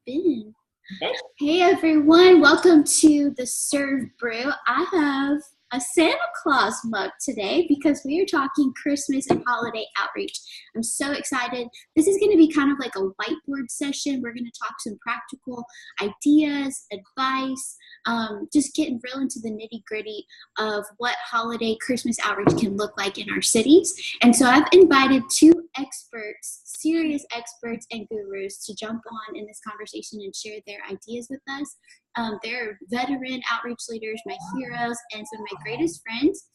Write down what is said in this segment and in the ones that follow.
been? Hey everyone, welcome to the Serve Brew. I have a Santa Claus mug today because we are talking Christmas and holiday outreach. I'm so excited. This is going to be kind of like a whiteboard session. We're going to talk some practical ideas, advice, just getting real into the nitty gritty of what holiday Christmas outreach can look like in our cities. And so I've invited two experts, serious experts and gurus to jump on in this conversation and share their ideas with us. They're veteran outreach leaders, my heroes, and some of my greatest friends.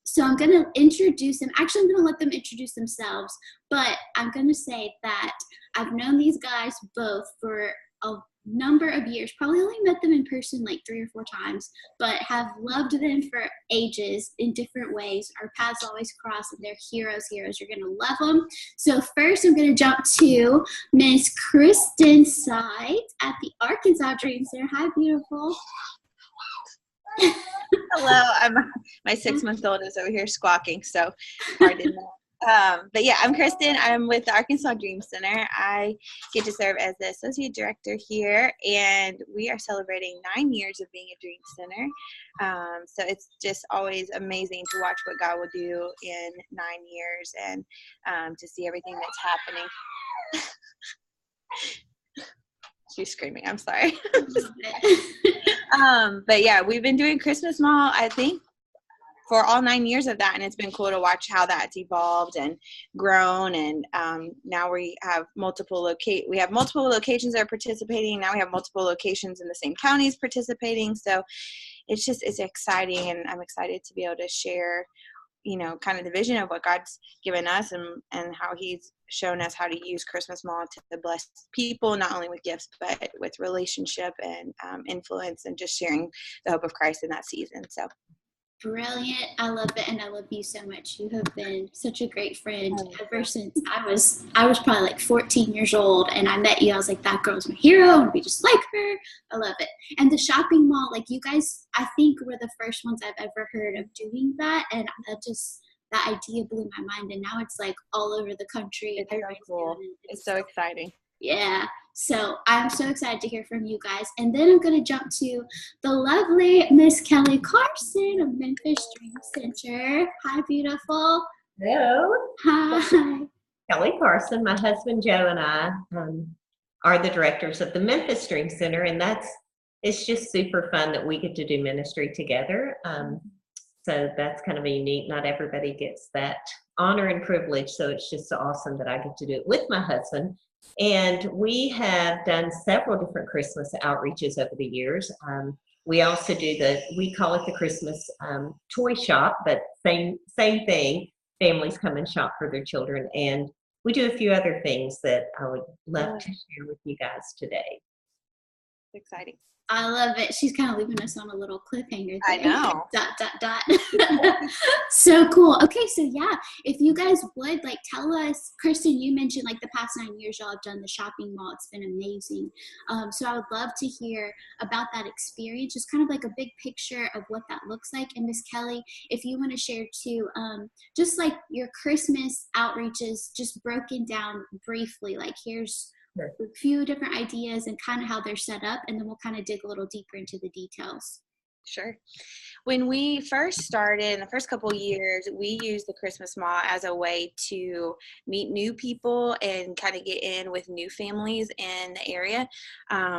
So I'm going to introduce them. Actually, I'm going to let them introduce themselves, but I'm going to say that I've known these guys both for a number of years, probably only met them in person like 3 or 4 times, but have loved them for ages in different ways. Our paths always cross, and they're heroes. You're going to love them. So first, I'm going to jump to Miss Kristen side at the Arkansas Dream Center. Hi, beautiful. Hello, my 6-month-old is over here squawking, so pardon that. But yeah, I'm Kristen. I'm with the Arkansas Dream Center. I get to serve as the associate director here, and we are celebrating 9 years of being a Dream Center. So it's just always amazing to watch what God will do in 9 years and to see everything that's happening. She's screaming. I'm sorry. But yeah, we've been doing Christmas Mall, I think, for all 9 years of that, and it's been cool to watch how that's evolved and grown. And now we have multiple locations that are participating. Now we have multiple locations in the same counties participating. So it's exciting, and I'm excited to be able to share, kind of the vision of what God's given us and how He's shown us how to use Christmas Mall to bless people, not only with gifts, but with relationship and influence, and just sharing the hope of Christ in that season. So. Brilliant. I love it, and I love you so much. You have been such a great friend ever since I was probably like 14 years old, and I met you. I was like, that girl's my hero. I want to be just like her. I love it. And the shopping mall, like you guys, I think were the first ones I've ever heard of doing that, and that idea blew my mind, and now it's like all over the country. It's so cool. It's so exciting. Yeah. So I'm so excited to hear from you guys. And then I'm going to jump to the lovely Miss Kelli Carson of Memphis Dream Center. Hi, beautiful. Hello. Hi. Kelli Carson. My husband Joe and I are the directors of the Memphis Dream Center, and it's just super fun that we get to do ministry together. So that's kind of a unique, not everybody gets that honor and privilege, so it's just awesome that I get to do it with my husband. And we have done several different Christmas outreaches over the years. We also do we call it the Christmas toy shop, but same thing. Families come and shop for their children. And we do a few other things that I would love to share with you guys today. Exciting. I love it. She's kind of leaving us on a little cliffhanger there. I know. ... So cool. Okay, so yeah, if you guys would tell us, Kristen, you mentioned the past 9 years y'all have done the shopping mall. It's been amazing. So I would love to hear about that experience, just kind of a big picture of what that looks like. And Miss Kelli, if you want to share too, just your Christmas outreaches, just broken down briefly, here's a few different ideas and kind of how they're set up, and then we'll kind of dig a little deeper into the details. Sure. When we first started, in the first couple of years, we used the Christmas Mall as a way to meet new people and kind of get in with new families in the area.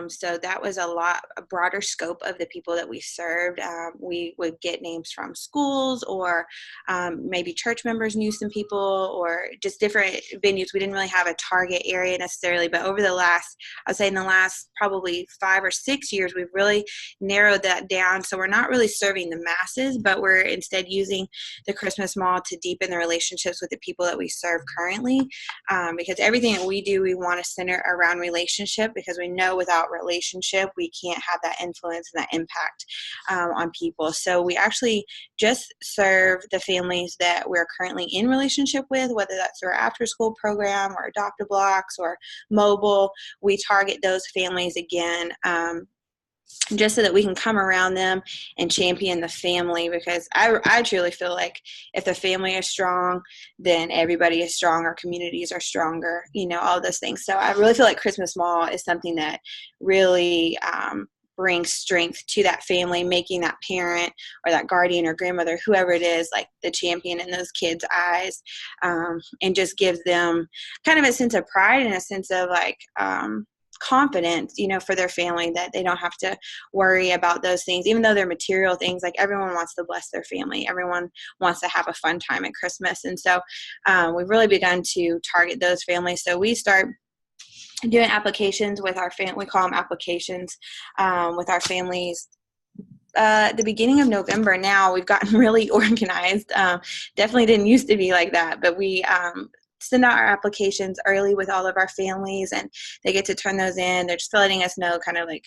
So that was a broader scope of the people that we served. We would get names from schools, or maybe church members knew some people, or just different venues. We didn't really have a target area necessarily, but over I'd say in the last probably 5 or 6 years, we've really narrowed that down. So we're not really serving the masses, but we're instead using the Christmas Mall to deepen the relationships with the people that we serve currently, because everything that we do, we want to center around relationship, because we know without relationship, we can't have that influence and that impact on people. So we actually just serve the families that we're currently in relationship with, whether that's through our after-school program or Adopt-A-Blocks or mobile. We target those families again just so that we can come around them and champion the family, because I truly feel like if the family is strong, then everybody is strong, our communities are stronger, all those things. So I really feel like Christmas Mall is something that really brings strength to that family, making that parent or that guardian or grandmother, whoever it is, like the champion in those kids' eyes, and just gives them kind of a sense of pride and a sense of like confidence, for their family, that they don't have to worry about those things, even though they're material things. Like everyone wants to bless their family. Everyone wants to have a fun time at Christmas. And so we've really begun to target those families. So we start doing applications with our family. We call them applications with our families at the beginning of November. Now we've gotten really organized. Definitely didn't used to be like that, but we send out our applications early with all of our families, and they get to turn those in. They're just letting us know kind of like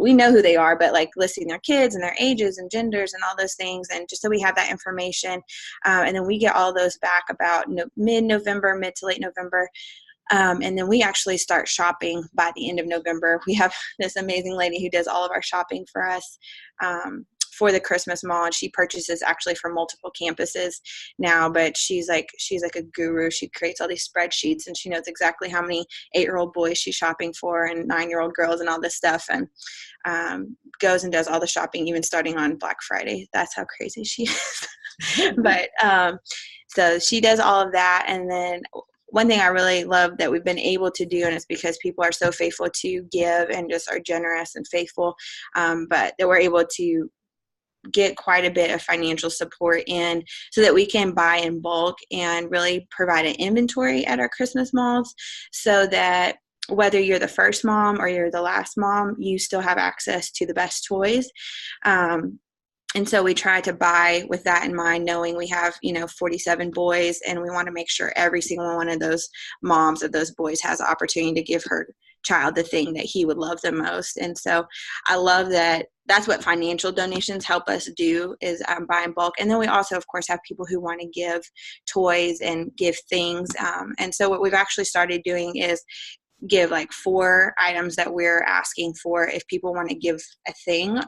we know who they are, but like listing their kids and their ages and genders and all those things. And just so we have that information. And then we get all those back about mid-November, mid to late November. And then we actually start shopping by the end of November. We have this amazing lady who does all of our shopping for us for the Christmas Mall, and she purchases actually for multiple campuses now, but she's like a guru. She creates all these spreadsheets, and she knows exactly how many 8-year-old boys she's shopping for and 9-year-old girls and all this stuff, and goes and does all the shopping, even starting on Black Friday. That's how crazy she is. But so she does all of that. And then one thing I really love that we've been able to do, and it's because people are so faithful to give and just are generous and faithful, but that we're able to get quite a bit of financial support in so that we can buy in bulk and really provide an inventory at our Christmas malls, so that whether you're the first mom or you're the last mom, you still have access to the best toys. And so we try to buy with that in mind, knowing we have, 47 boys, and we want to make sure every single one of those moms of those boys has the opportunity to give her child the thing that he would love the most. And so I love that. That's what financial donations help us do, is buy in bulk. And then we also, of course, have people who want to give toys and give things. And so what we've actually started doing is give like 4 items that we're asking for if people want to give a thing.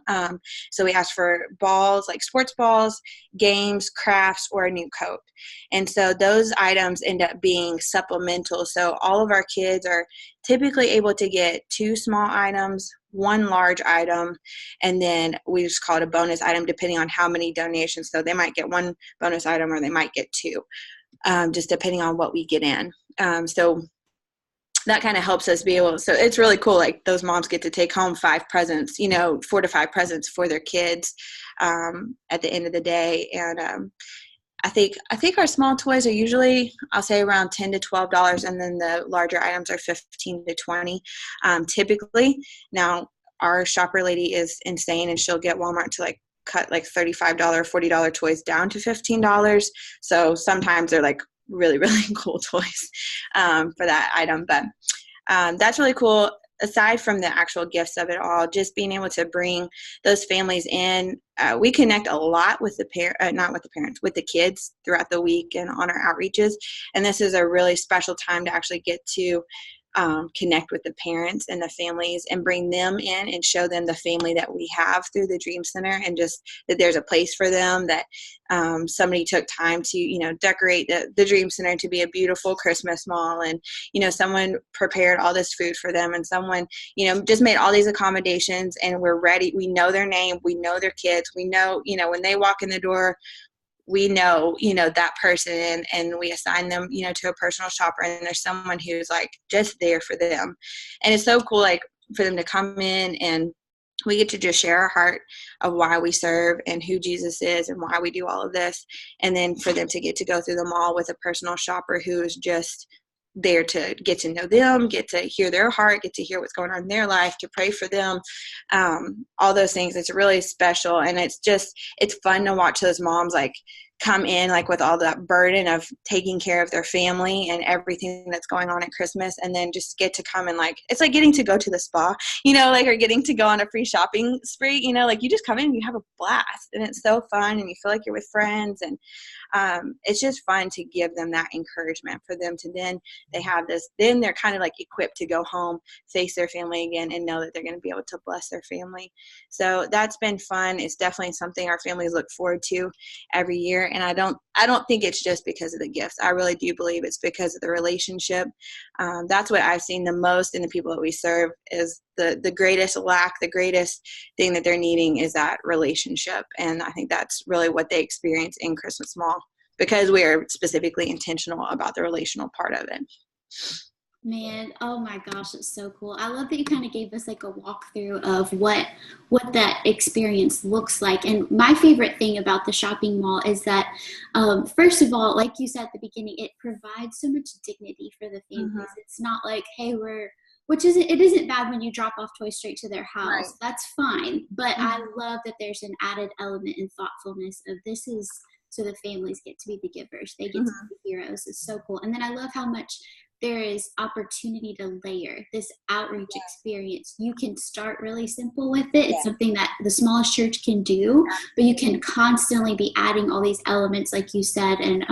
So we ask for balls, like sports balls, games, crafts, or a new coat. And so those items end up being supplemental. So all of our kids are typically able to get 2 small items, 1 large item, and then we just call it a bonus item depending on how many donations. So they might get 1 bonus item, or they might get 2, just depending on what we get in. So that kind of helps us be able, so it's really cool. Like those moms get to take home 5 presents, 4 to 5 presents for their kids at the end of the day. And I think our small toys are usually, I'll say, around $10 to $12, and then the larger items are $15 to $20 typically. Now our shopper lady is insane, and she'll get Walmart to like cut like $35, $40 toys down to $15. So sometimes they're like really, really cool toys for that item. But that's really cool. Aside from the actual gifts of it all, just being able to bring those families in, we connect a lot with with the kids throughout the week and on our outreaches. And this is a really special time to actually get to connect with the parents and the families and bring them in and show them the family that we have through the Dream Center, and just that there's a place for them, that somebody took time to, decorate the Dream Center to be a beautiful Christmas mall. And, someone prepared all this food for them, and someone, just made all these accommodations, and we're ready. We know their name. We know their kids. We know, when they walk in the door, we know, that person, and we assign them, to a personal shopper, and there's someone who's like just there for them. And it's so cool, like for them to come in, and we get to just share our heart of why we serve and who Jesus is and why we do all of this. And then for them to get to go through the mall with a personal shopper who is just there to get to know them, get to hear their heart, get to hear what's going on in their life, to pray for them, all those things. It's really special. And it's fun to watch those moms like come in like with all that burden of taking care of their family and everything that's going on at Christmas, and then just get to come and like, it's like getting to go to the spa, or getting to go on a free shopping spree, like you just come in and you have a blast, and it's so fun, and you feel like you're with friends. And it's just fun to give them that encouragement for them to then then they're kind of like equipped to go home, face their family again, and know that they're going to be able to bless their family. So that's been fun. It's definitely something our families look forward to every year. And I don't think it's just because of the gifts. I really do believe it's because of the relationship. That's what I've seen the most in the people that we serve is the greatest lack, the greatest thing that they're needing is that relationship. And I think that's really what they experience in Christmas Mall because we are specifically intentional about the relational part of it. Man, oh my gosh, it's so cool. I love that you kind of gave us like a walkthrough of what that experience looks like. And my favorite thing about the shopping mall is that, first of all, like you said at the beginning, it provides so much dignity for the families. Mm-hmm. It's not like, hey, it isn't bad when you drop off toys straight to their house. Right. That's fine. But Mm-hmm. I love that there's an added element and thoughtfulness of this is so the families get to be the givers. They get to be the heroes. It's so cool. And then I love how much there is opportunity to layer this outreach experience. You can start really simple with it. It's something that the smallest church can do, but you can constantly be adding all these elements, like you said. And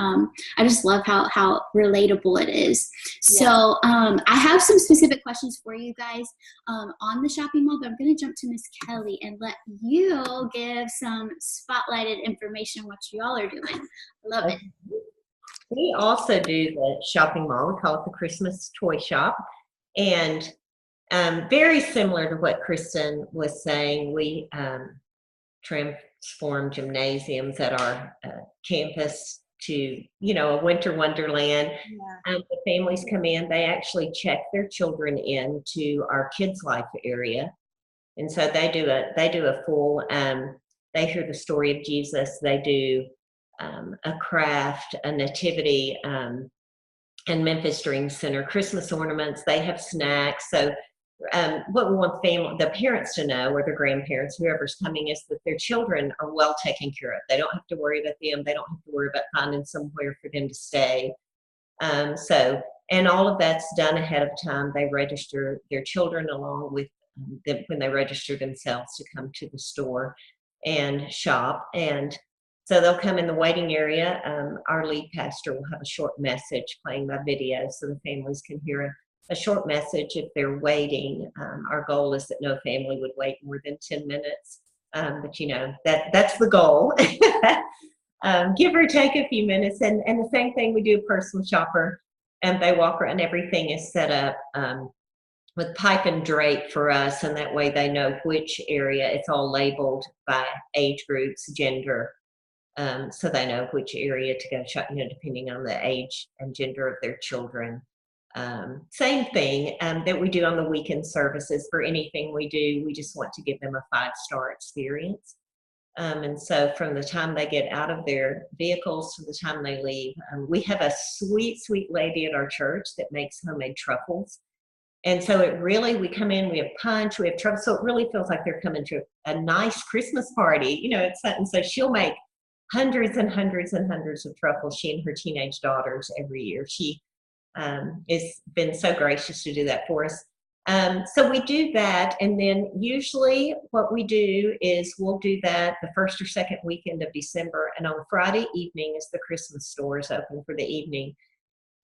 I just love how relatable it is. So I have some specific questions for you guys on the shopping mall, but I'm going to jump to Miss Kelli and let you give some spotlighted information what you all are doing. I love it. We also do the shopping mall. We call it the Christmas Toy Shop. And very similar to what Kristen was saying, we transform gymnasiums at our campus to, a winter wonderland. The families come in, they actually check their children into our Kids Life area. And so they do a full, they hear the story of Jesus, they do a craft, a nativity, and Memphis Dream Center, Christmas ornaments, they have snacks. So what we want the parents to know, or their grandparents, whoever's coming, is that their children are well taken care of. They don't have to worry about them. They don't have to worry about finding somewhere for them to stay. And all of that's done ahead of time. They register their children along with them when they register themselves to come to the store and shop. And so they'll come in the waiting area. Our lead pastor will have a short message playing by video so the families can hear a short message if they're waiting. Our goal is that no family would wait more than 10 minutes. But that's the goal. Give or take a few minutes. And the same thing, we do a personal shopper, and they walk around. Everything is set up with pipe and drape for us, and that way they know which area. It's all labeled by age groups, gender. So they know which area to go shop, depending on the age and gender of their children. Same thing that we do on the weekend services. For anything we do, we just want to give them a 5-star experience. And so from the time they get out of their vehicles to the time they leave, we have a sweet, sweet lady at our church that makes homemade truffles. And so we come in, we have punch, we have truffles. So it really feels like they're coming to a nice Christmas party. And so she'll make hundreds and hundreds and hundreds of truffles, she and her teenage daughters, every year. She has been so gracious to do that for us. So we do that, and then usually what we do is we'll do that the first or second weekend of December, and on Friday evening is the Christmas stores open for the evening.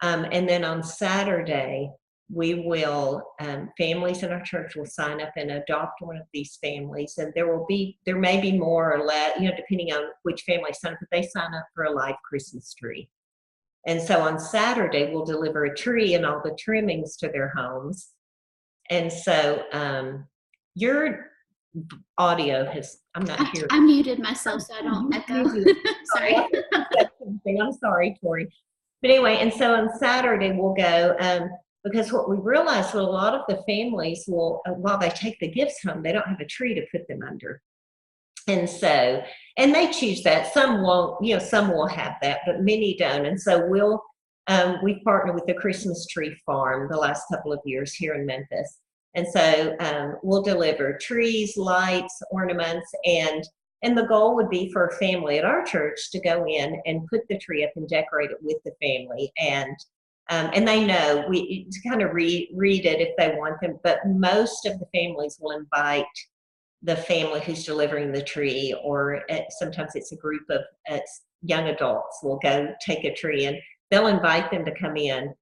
And then on Saturday, we will, families in our church will sign up and adopt one of these families, and there may be more or less, depending on which family sign up, but they sign up for a live Christmas tree. And so on Saturday, we'll deliver a tree and all the trimmings to their homes. And so your audio I'm not here. I muted myself so I don't echo. Sorry. I'm sorry, Tori. But anyway, and so on Saturday, we'll go, because what we realize, a lot of the families will, while they take the gifts home, they don't have a tree to put them under. And so, and they choose that. Some won't, some will have that, but many don't. And so we've partnered with the Christmas Tree Farm the last couple of years here in Memphis. And so we'll deliver trees, lights, ornaments, and the goal would be for a family at our church to go in and put the tree up and decorate it with the family. And they know to kind of read it if they want them, but most of the families will invite the family who's delivering the tree, or sometimes it's a group of young adults will go take a tree, and they'll invite them to come in.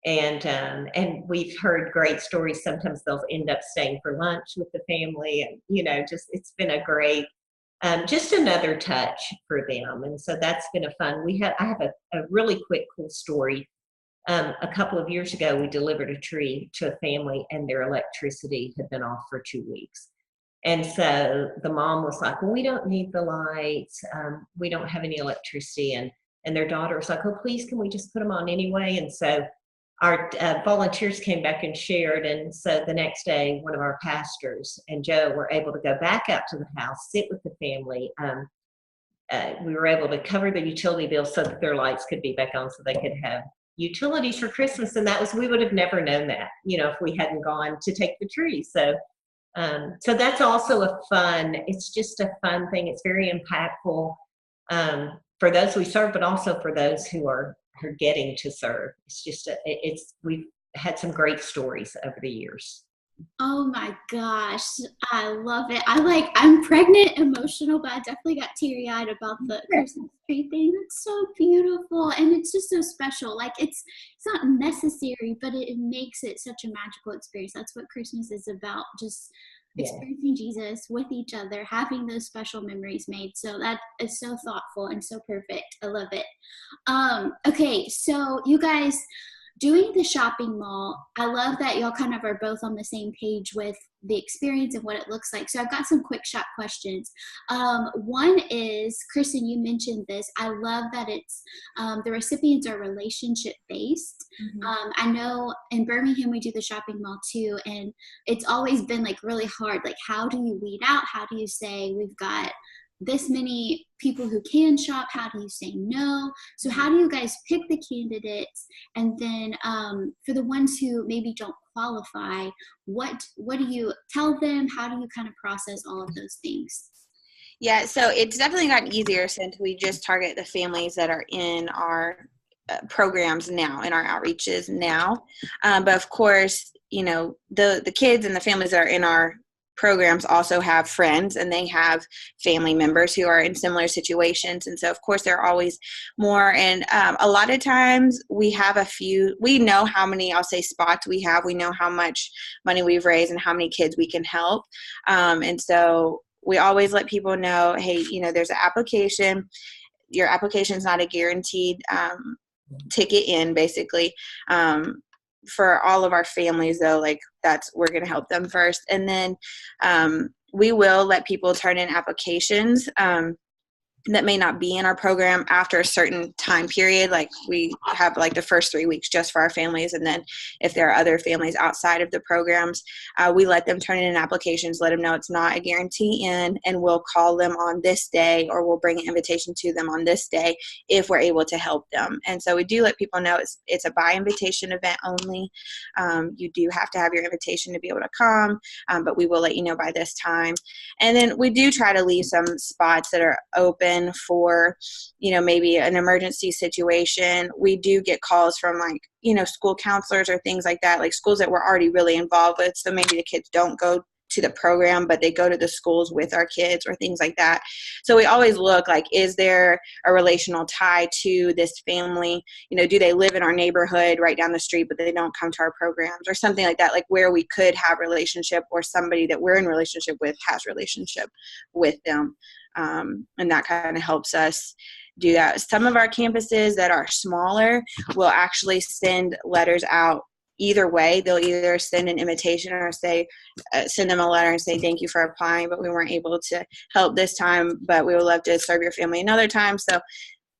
And we've heard great stories. Sometimes they'll end up staying for lunch with the family, and just it's been a great, just another touch for them. And so that's been a fun. I have a really quick cool story. A couple of years ago, we delivered a tree to a family, and their electricity had been off for 2 weeks. And so the mom was like, well, we don't need the lights. We don't have any electricity. And their daughter was like, oh, please, can we just put them on anyway? And so our volunteers came back and shared. And so the next day, one of our pastors and Joe were able to go back out to the house, sit with the family. We were able to cover the utility bills so that their lights could be back on, so they could have utilities for Christmas. And we would have never known that, if we hadn't gone to take the tree. So that's also it's just a fun thing. It's very impactful for those we serve, but also for those who are getting to serve. It's just, we've had some great stories over the years. Oh my gosh, I love it. I'm pregnant, emotional, but I definitely got teary-eyed about the Christmas tree thing. It's so beautiful, and it's just so special. Like, it's not necessary, but it makes it such a magical experience. That's what Christmas is about, just experiencing Jesus with each other, having those special memories made. So that is so thoughtful and so perfect. I love it. Okay, so you guys, doing the shopping mall, I love that y'all kind of are both on the same page with the experience and what it looks like. So I've got some quick shot questions. One is, Kristen, you mentioned this. I love that it's, the recipients are relationship based. Mm-hmm. I know in Birmingham, we do the shopping mall too, and it's always been like really hard. Like, how do you weed out? How do you say we've got this many people who can shop? How do you say no? So how do you guys pick the candidates? And then for the ones who maybe don't qualify, what do you tell them? How do you kind of process all of those things? Yeah, so it's definitely gotten easier since we just target the families that are in our programs now, in our outreaches now. But of course, the kids and the families that are in our programs also have friends, and they have family members who are in similar situations. And so of course there are always more, and a lot of times we know how many, I'll say, spots we have. We know how much money we've raised and how many kids we can help. And so we always let people know, hey, there's an application. Your application is not a guaranteed ticket in, basically. For all of our families, though, like, we're going to help them first. And then we will let people turn in applications that may not be in our program after a certain time period. Like, we have like the first 3 weeks just for our families. And then if there are other families outside of the programs, we let them turn in applications, let them know it's not a guarantee in, and we'll call them on this day, or we'll bring an invitation to them on this day if we're able to help them. And so we do let people know it's a by invitation event only. You do have to have your invitation to be able to come, but we will let you know by this time. And then we do try to leave some spots that are open for, maybe an emergency situation. We do get calls from school counselors or things like that, like schools that we're already really involved with. So maybe the kids don't go to the program, but they go to the schools with our kids or things like that. So we always look like, is there a relational tie to this family? Do they live in our neighborhood right down the street, but they don't come to our programs, or something like that, like where we could have relationship, or somebody that we're in relationship with has relationship with them. And that kind of helps us do that. Some of our campuses that are smaller will actually send letters out either way. They'll either send an invitation or send them a letter and say, thank you for applying, but we weren't able to help this time, but we would love to serve your family another time. So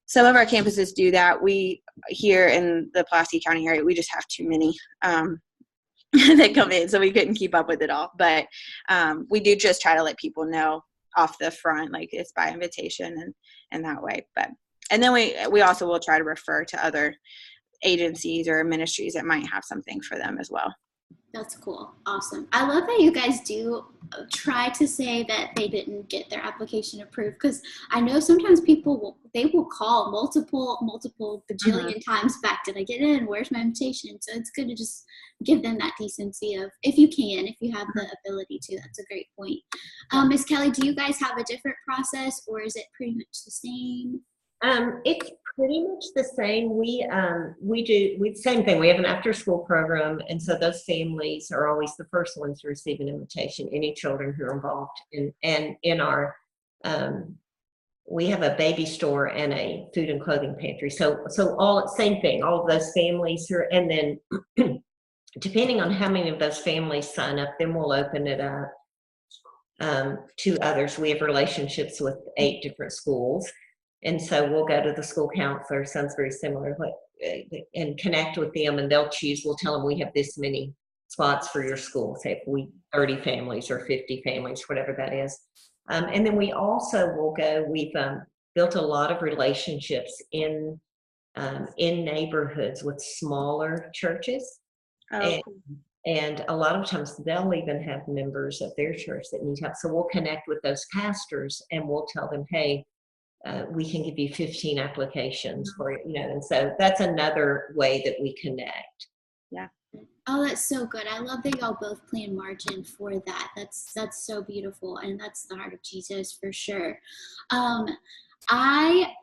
some of our campuses do that. We, here in the Pulaski County area, we just have too many that come in, so we couldn't keep up with it all. But we do just try to let people know off the front, like, it's by invitation and that way. And then we also will try to refer to other agencies or ministries that might have something for them as well. That's cool. Awesome. I love that you guys do try to say that they didn't get their application approved, because I know sometimes people will call multiple bajillion times back. Did I get in? Where's my invitation? So it's good to just give them that decency of, if you have the ability to. That's a great point. Ms. Kelly, do you guys have a different process, or is it pretty much the same? It's pretty much the same. Same thing. We have an after school program, and so those families are always the first ones to receive an invitation. Any children who are involved in our we have a baby store and a food and clothing pantry. So all same thing. All of those families here, and then depending on how many of those families sign up, then we'll open it up to others. We have relationships with 8 different schools. And so we'll go to the school counselor, sounds very similar, and connect with them, and they'll choose. We'll tell them we have this many spots for your school, say if we 30 families or 50 families, whatever that is. And then we also will go, we've built a lot of relationships in neighborhoods with smaller churches. Oh, And a lot of times they'll even have members of their church that need help. So we'll connect with those pastors and we'll tell them, hey, we can give you 15 applications for it, and so that's another way that we connect. Yeah. Oh, that's so good. I love that y'all both plan margin for that. That's so beautiful, and that's the heart of Jesus for sure.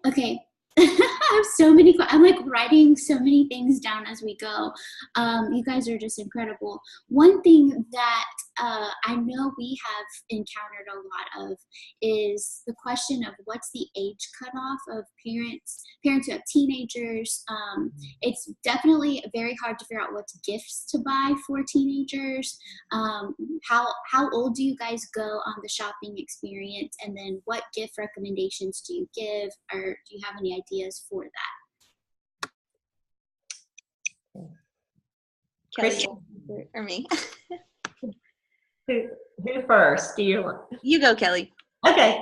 Okay. I have so many. I'm like writing so many things down as we go. You guys are just incredible. One thing that I know we have encountered a lot of is the question of what's the age cutoff of parents who have teenagers. It's definitely very hard to figure out what gifts to buy for teenagers. How old do you guys go on the shopping experience, and then what gift recommendations do you give, or do you have any ideas for that? Kelli or me? Who first? Do you want? You go, Kelli. Okay.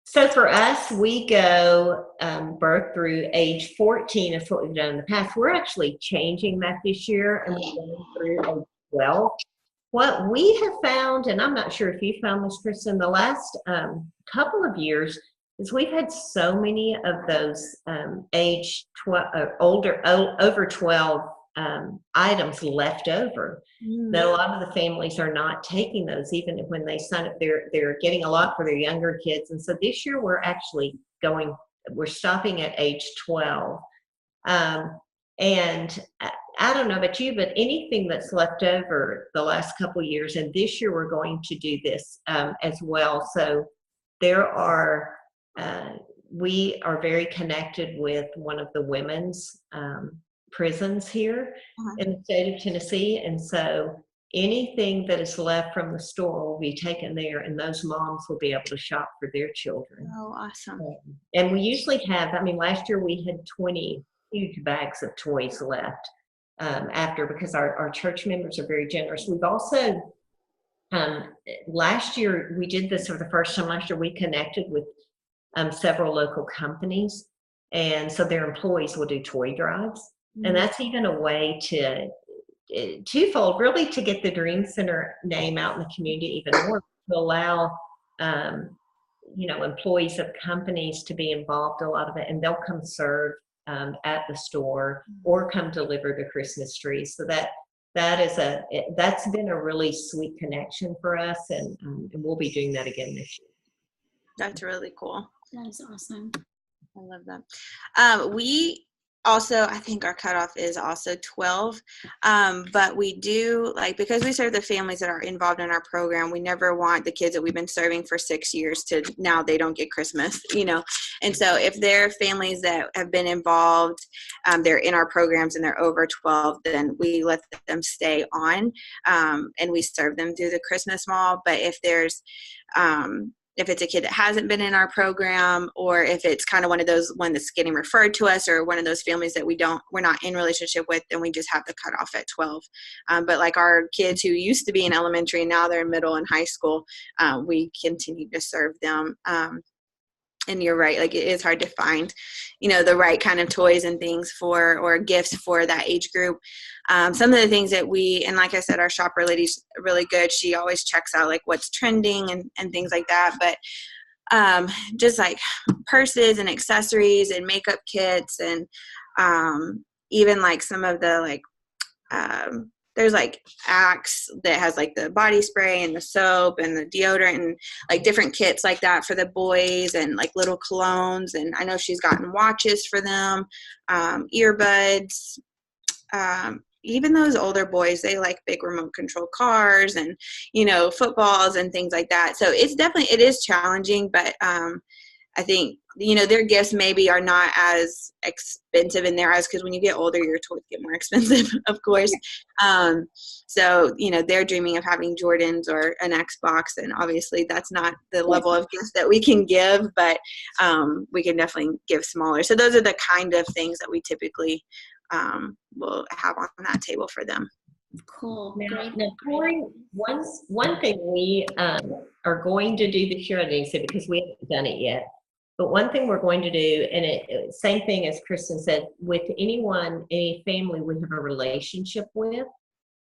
So for us, we go birth through age 14 is what we've done in the past. We're actually changing that this year, and we're going through age 12. What we have found, and I'm not sure if you found this, Kristen, the last couple of years, is we've had so many of those age 12, over 12 items left over that a lot of the families are not taking those. Even when they sign up, they're getting a lot for their younger kids. And so this year we're actually we're stopping at age 12. And I don't know about you, but anything that's left over the last couple of years, and this year we're going to do this as well. So we are very connected with one of the women's prisons here in the state of Tennessee. And so anything that is left from the store will be taken there, and those moms will be able to shop for their children. Oh, awesome. And we usually have, last year we had 20 huge bags of toys left because our church members are very generous. We've also, last year, we did this for the first time. Last year we connected with several local companies, and so their employees will do toy drives. And that's even a way twofold, really, to get the Dream Center name out in the community even more, to allow employees of companies to be involved a lot of it, and they'll come serve at the store or come deliver the Christmas trees. So that's been a really sweet connection for us, and we'll be doing that again this year. That's really cool. That is awesome. I love that. We also, I think our cutoff is also 12, but we do, because we serve the families that are involved in our program, we never want the kids that we've been serving for 6 years to now they don't get Christmas, And so if they're families that have been involved, they're in our programs and they're over 12, then we let them stay on, and we serve them through the Christmas Mall. But if there's if it's a kid that hasn't been in our program, or if it's kind of one that's getting referred to us, or one of those families that we're not in relationship with, then we just have the cutoff at 12. But our kids who used to be in elementary and now they're in middle and high school, we continue to serve them. And you're right, it is hard to find, the right kind of toys and things or gifts for that age group. Some of the things that and like I said, our shopper lady's really good. She always checks out what's trending and things like that. But just purses and accessories and makeup kits, and even some of the there's like Axe that has like the body spray and the soap and the deodorant and like different kits like that for the boys, and like little colognes. And I know she's gotten watches for them, earbuds. Even those older boys, they like big remote control cars and, footballs and things like that. So it is challenging, but I think, their gifts maybe are not as expensive in their eyes, because when you get older, your toys get more expensive, of course. So, they're dreaming of having Jordans or an Xbox, and obviously that's not the level of gift that we can give, but we can definitely give smaller. So those are the kind of things that we typically will have on that table for them. Cool. Now, Corey, one thing we are going to do this year, I didn't say because we haven't done it yet, but one thing we're going to do, and same thing as Kristen said, with any family we have a relationship with,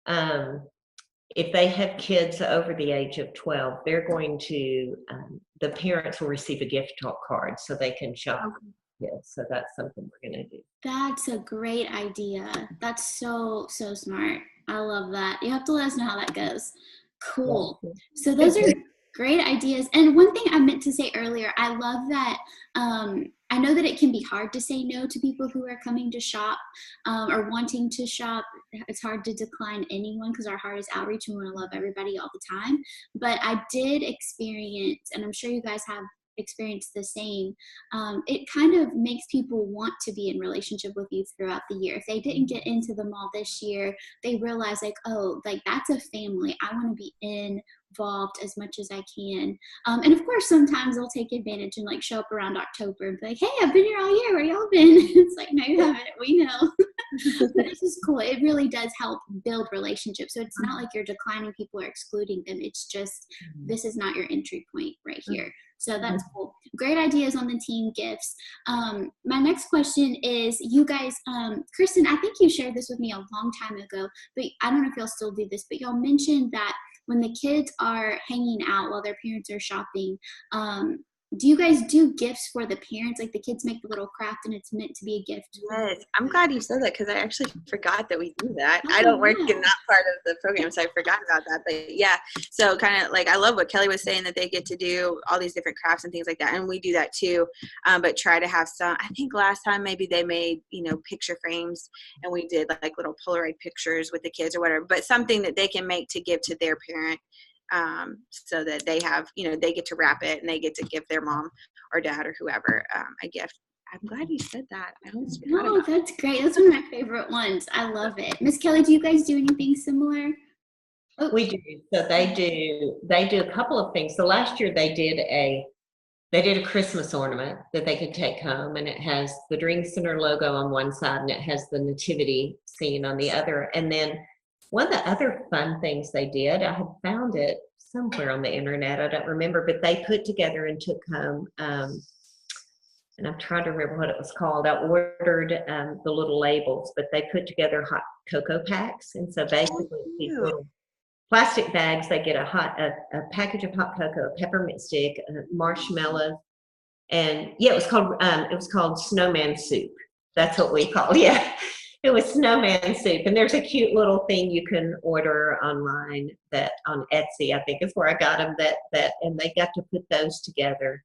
if they have kids over the age of 12, they're going to, the parents will receive a gift card so they can shop. Yeah, so that's something we're going to do. That's a great idea. That's so smart. I love that. You have to let us know how that goes. Cool. So those are great ideas. And one thing I meant to say earlier, I love that. I know that it can be hard to say no to people who are coming to shop or wanting to shop. It's hard to decline anyone because our heart is outreach and we want to love everybody all the time. But I did experience, and I'm sure you guys have experienced the same, it kind of makes people want to be in relationship with you throughout the year. If they didn't get into the mall this year, they realize like, oh, like that's a family. I want to be involved as much as I can. And of course, sometimes they'll take advantage and like show up around October and be like, hey, I've been here all year. Where y'all been? It's like, no, you haven't. We know. But this is cool. It really does help build relationships. So it's not like you're declining people or excluding them. It's just, this is not your entry point right here. So that's cool. Great ideas on the team gifts. My next question is, you guys, Kristen, I think you shared this with me a long time ago, but I don't know if y'all still do this, but y'all mentioned that when the kids are hanging out while their parents are shopping, do you guys do gifts for the parents? Like the kids make the little craft and it's meant to be a gift? Yes, I'm glad you said that because I actually forgot that we do that. I don't work in that part of the program, so I forgot about that. But yeah, so kind of like I love what Kelly was saying, that they get to do all these different crafts and things like that, and we do that too. But try to have some. I think last time maybe they made picture frames, and we did like little Polaroid pictures with the kids or whatever. But something that they can make to give to their parent. So that they have, they get to wrap it and they get to give their mom or dad or whoever a gift. I'm glad you said that. I almost forgot about that's great. That's one of my favorite ones. I love it. Miss Kelly, do you guys do anything similar? Oh. We do. So they do a couple of things. So last year they did a Christmas ornament that they could take home, and it has the Dream Center logo on one side and it has the nativity scene on the other. And then one of the other fun things they did, I had found it somewhere on the internet, I don't remember, but they put together and took home, and I'm trying to remember what it was called. I ordered the little labels, but they put together hot cocoa packs. And so basically these little plastic bags, they get a package of hot cocoa, a peppermint stick, marshmallow, and yeah, it was called snowman soup. That's what we call it. Yeah. It was snowman soup, and there's a cute little thing you can order online that on Etsy, I think is where I got them. And they got to put those together,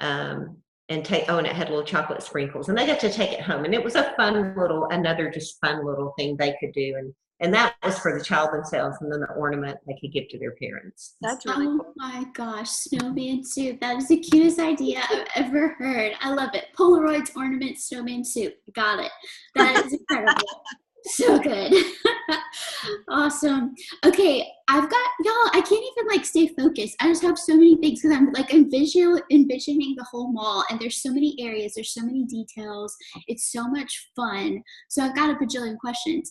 and and it had little chocolate sprinkles, and they got to take it home, and it was a another fun little thing they could do, and that was for the child themselves, and then the ornament they could give to their parents. That's really cool. Oh my gosh, snowman soup. That is the cutest idea I've ever heard. I love it. Polaroids, ornament, snowman soup. Got it. That is incredible. So good. Awesome. Okay, I've got, y'all, I can't even stay focused. I just have so many things because I'm envisioning the whole mall, and there's so many areas, there's so many details. It's so much fun. So I've got a bajillion questions.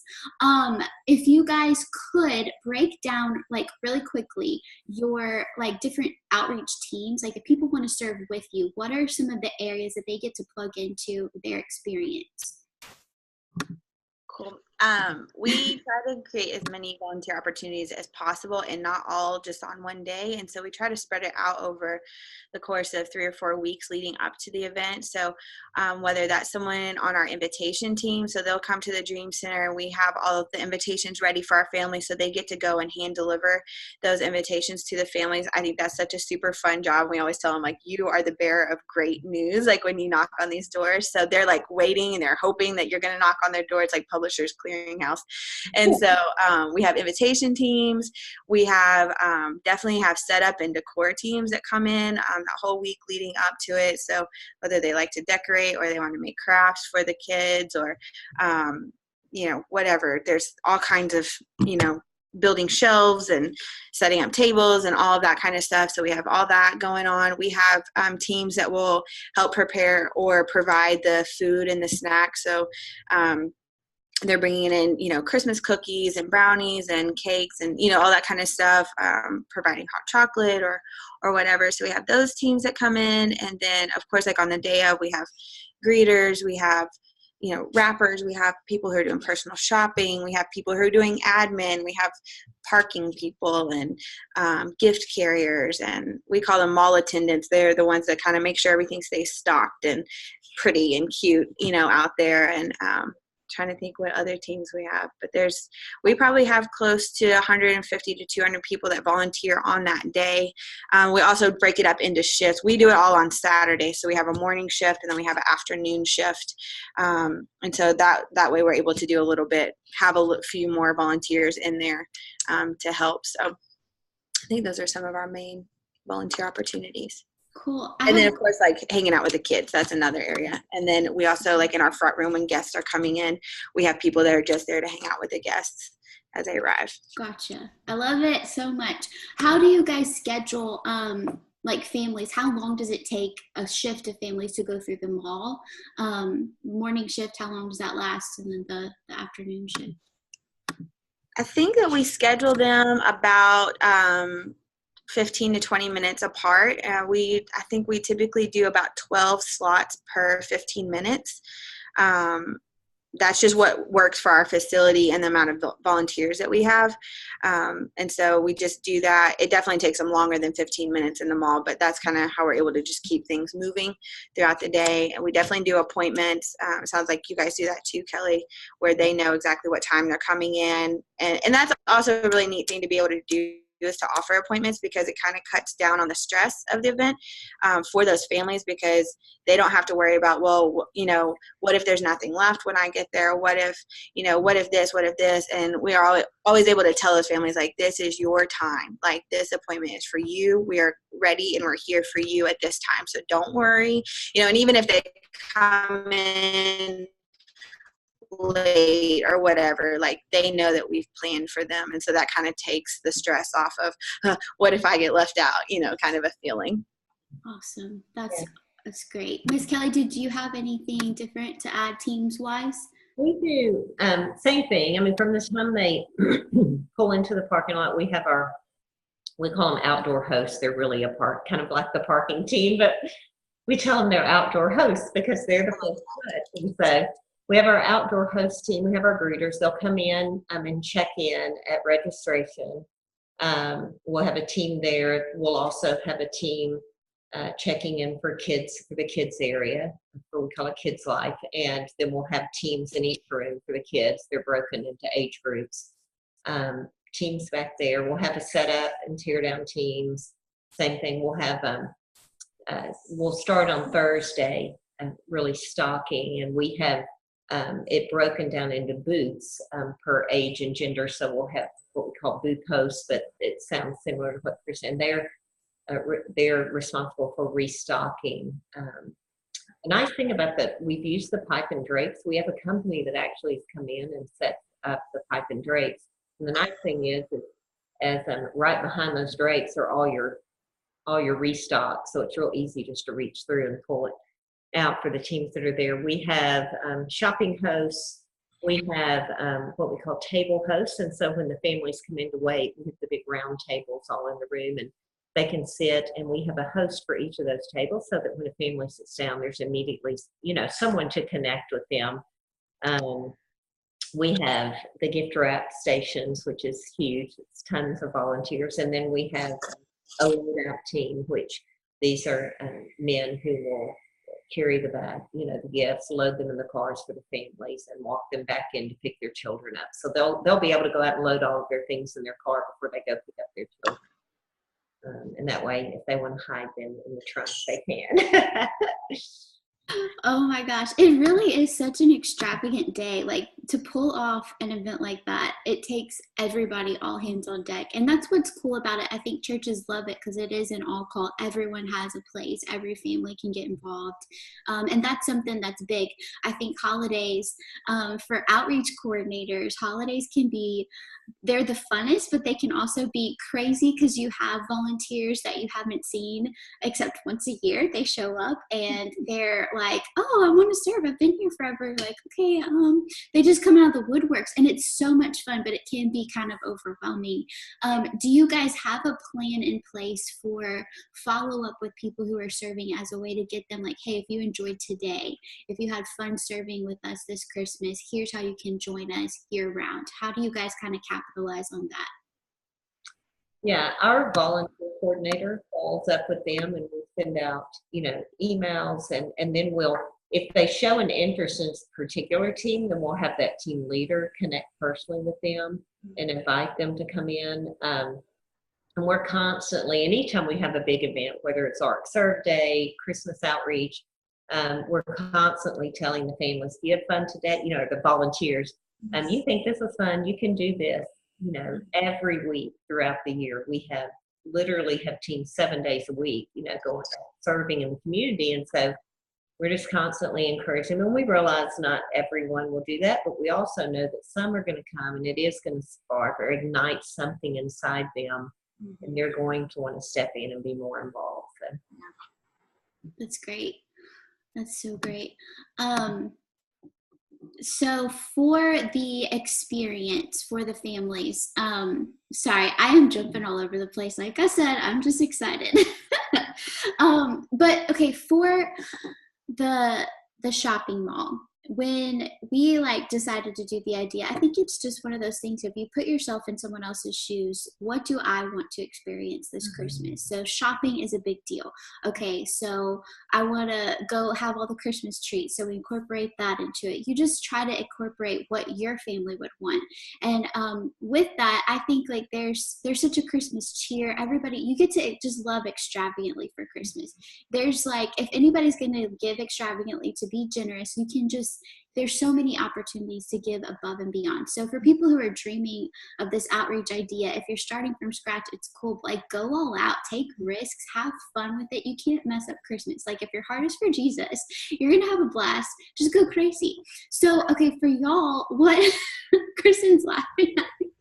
If you guys could break down really quickly your different outreach teams, if people want to serve with you, what are some of the areas that they get to plug into their experience? Cool. We try to create as many volunteer opportunities as possible and not all just on one day. And so we try to spread it out over the course of 3 or 4 weeks leading up to the event. So whether that's someone on our invitation team, so they'll come to the Dream Center and we have all of the invitations ready for our families, so they get to go and hand deliver those invitations to the families. I think that's such a super fun job. We always tell them, like, you are the bearer of great news, like when you knock on these doors. So they're like waiting and they're hoping that you're going to knock on their door. It's like Publishers Clearinghouse. And so we have invitation teams. We have definitely have setup and decor teams that come in the whole week leading up to it. So whether they like to decorate or they want to make crafts for the kids or, whatever, there's all kinds of, building shelves and setting up tables and all of that kind of stuff. So we have all that going on. We have teams that will help prepare or provide the food and the snacks. So they're bringing in, Christmas cookies and brownies and cakes and, all that kind of stuff, providing hot chocolate or whatever. So we have those teams that come in. And then, of course, like on the day of, we have greeters, we have, wrappers, we have people who are doing personal shopping, we have people who are doing admin, we have parking people and gift carriers, and we call them mall attendants. They're the ones that kind of make sure everything stays stocked and pretty and cute, out there. And trying to think what other teams we have, but we probably have close to 150 to 200 people that volunteer on that day. We also break it up into shifts. We do it all on Saturday, so we have a morning shift and then we have an afternoon shift, and so that way we're able to do have a few more volunteers in there to help. So I think those are some of our main volunteer opportunities. Cool. And then, of course, like hanging out with the kids, that's another area. And then we also, like in our front room when guests are coming in, we have people that are just there to hang out with the guests as they arrive. Gotcha. I love it so much. How do you guys schedule like families? How long does it take a shift of families to go through the mall? Morning shift, how long does that last? And then the afternoon shift? I think that we schedule them about 15 to 20 minutes apart. I think we typically do about 12 slots per 15 minutes. That's just what works for our facility and the amount of volunteers that we have. And so we just do that. It definitely takes them longer than 15 minutes in the mall, but that's kind of how we're able to just keep things moving throughout the day. And we definitely do appointments. It sounds like you guys do that too, Kelly, where they know exactly what time they're coming in. And that's also a really neat thing to be able to do, is to offer appointments, because it kind of cuts down on the stress of the event for those families, because they don't have to worry about, well, what if there's nothing left when I get there? What if this? And we are always able to tell those families, like, this is your time. Like, this appointment is for you. We are ready and we're here for you at this time. So don't worry, and even if they come in late or whatever, like, they know that we've planned for them, and so that kind of takes the stress off of what if I get left out, kind of a feeling. Awesome. That's great. Miss Kelly, did you have anything different to add teams wise? We do same thing. I mean, from the time they pull into the parking lot, we call them outdoor hosts. They're really kind of like the parking team, but we tell them they're outdoor hosts because they're the first touch. And so we have our outdoor host team. We have our greeters. They'll come in and check in at registration. We'll have a team there. We'll also have a team checking in for the kids area, what we call a kids life. And then we'll have teams in each room for the kids. They're broken into age groups. Teams back there. We'll have a setup and tear down teams. Same thing. We'll have, we'll start on Thursday, really stocking, and we have it broken down into booths per age and gender. So we'll have what we call booth hosts, but it sounds similar to what Kristen. They're responsible for restocking. The nice thing about we've used the pipe and drapes. We have a company that actually has come in and set up the pipe and drapes. And the nice thing is as right behind those drapes are all your restock. So it's real easy just to reach through and pull it out for the teams that are there. We have shopping hosts. We have what we call table hosts. And so when the families come in to wait, we have the big round tables all in the room, and they can sit, and we have a host for each of those tables so that when a family sits down, there's immediately, someone to connect with them. we have the gift wrap stations, which is huge. It's tons of volunteers. And then we have a load out team, which these are men who will carry the bag, the gifts, load them in the cars for the families, and walk them back in to pick their children up. So they'll be able to go out and load all of their things in their car before they go pick up their children. And that way, if they want to hide them in the trunk, they can. Oh my gosh, it really is such an extravagant day. Like, to pull off an event like that, it takes everybody, all hands on deck. And that's what's cool about it. I think churches love it because it is an all call. Everyone has a place. Every family can get involved. And that's something that's big. I think holidays, for outreach coordinators, holidays can be, they're the funnest, but they can also be crazy because you have volunteers that you haven't seen except once a year. They show up and they're like, oh, I want to serve. I've been here forever. Like, okay, they just come out of the woodworks, and it's so much fun, but it can be kind of overwhelming. Do you guys have a plan in place for follow up with people who are serving as a way to get them like, hey, if you enjoyed today, if you had fun serving with us this Christmas, here's how you can join us year round? How do you guys kind of capitalize on that? Yeah, our volunteer coordinator follows up with them, and we send out, emails, and then if they show an interest in a particular team, then we'll have that team leader connect personally with them and invite them to come in. And we're constantly, anytime we have a big event, whether it's ARC Serve Day, Christmas outreach, we're constantly telling the families, you have fun today, the volunteers, you think this is fun, you can do this. Every week throughout the year, we literally have teams 7 days a week, going serving in the community. And so we're just constantly encouraging them. And we realize not everyone will do that, but we also know that some are going to come, and it is going to spark or ignite something inside them, and they're going to want to step in and be more involved. So. That's great. That's so great. So for the experience for the families, sorry, I am jumping all over the place. Like I said, I'm just excited. But okay, for the shopping mall, when we decided to do the idea, I think it's just one of those things. If you put yourself in someone else's shoes, what do I want to experience this Christmas? So shopping is a big deal. Okay, so I want to go have all the Christmas trees. So we incorporate that into it. You just try to incorporate what your family would want. And with that, I think there's such a Christmas cheer. Everybody, you get to just love extravagantly for Christmas. There's if anybody's going to give extravagantly, to be generous, you can there's so many opportunities to give above and beyond. So for people who are dreaming of this outreach idea, if you're starting from scratch, it's cool. But go all out, take risks, have fun with it. You can't mess up Christmas. If your heart is for Jesus, you're going to have a blast. Just go crazy. So, okay, for y'all, what Kristen's laughing at me.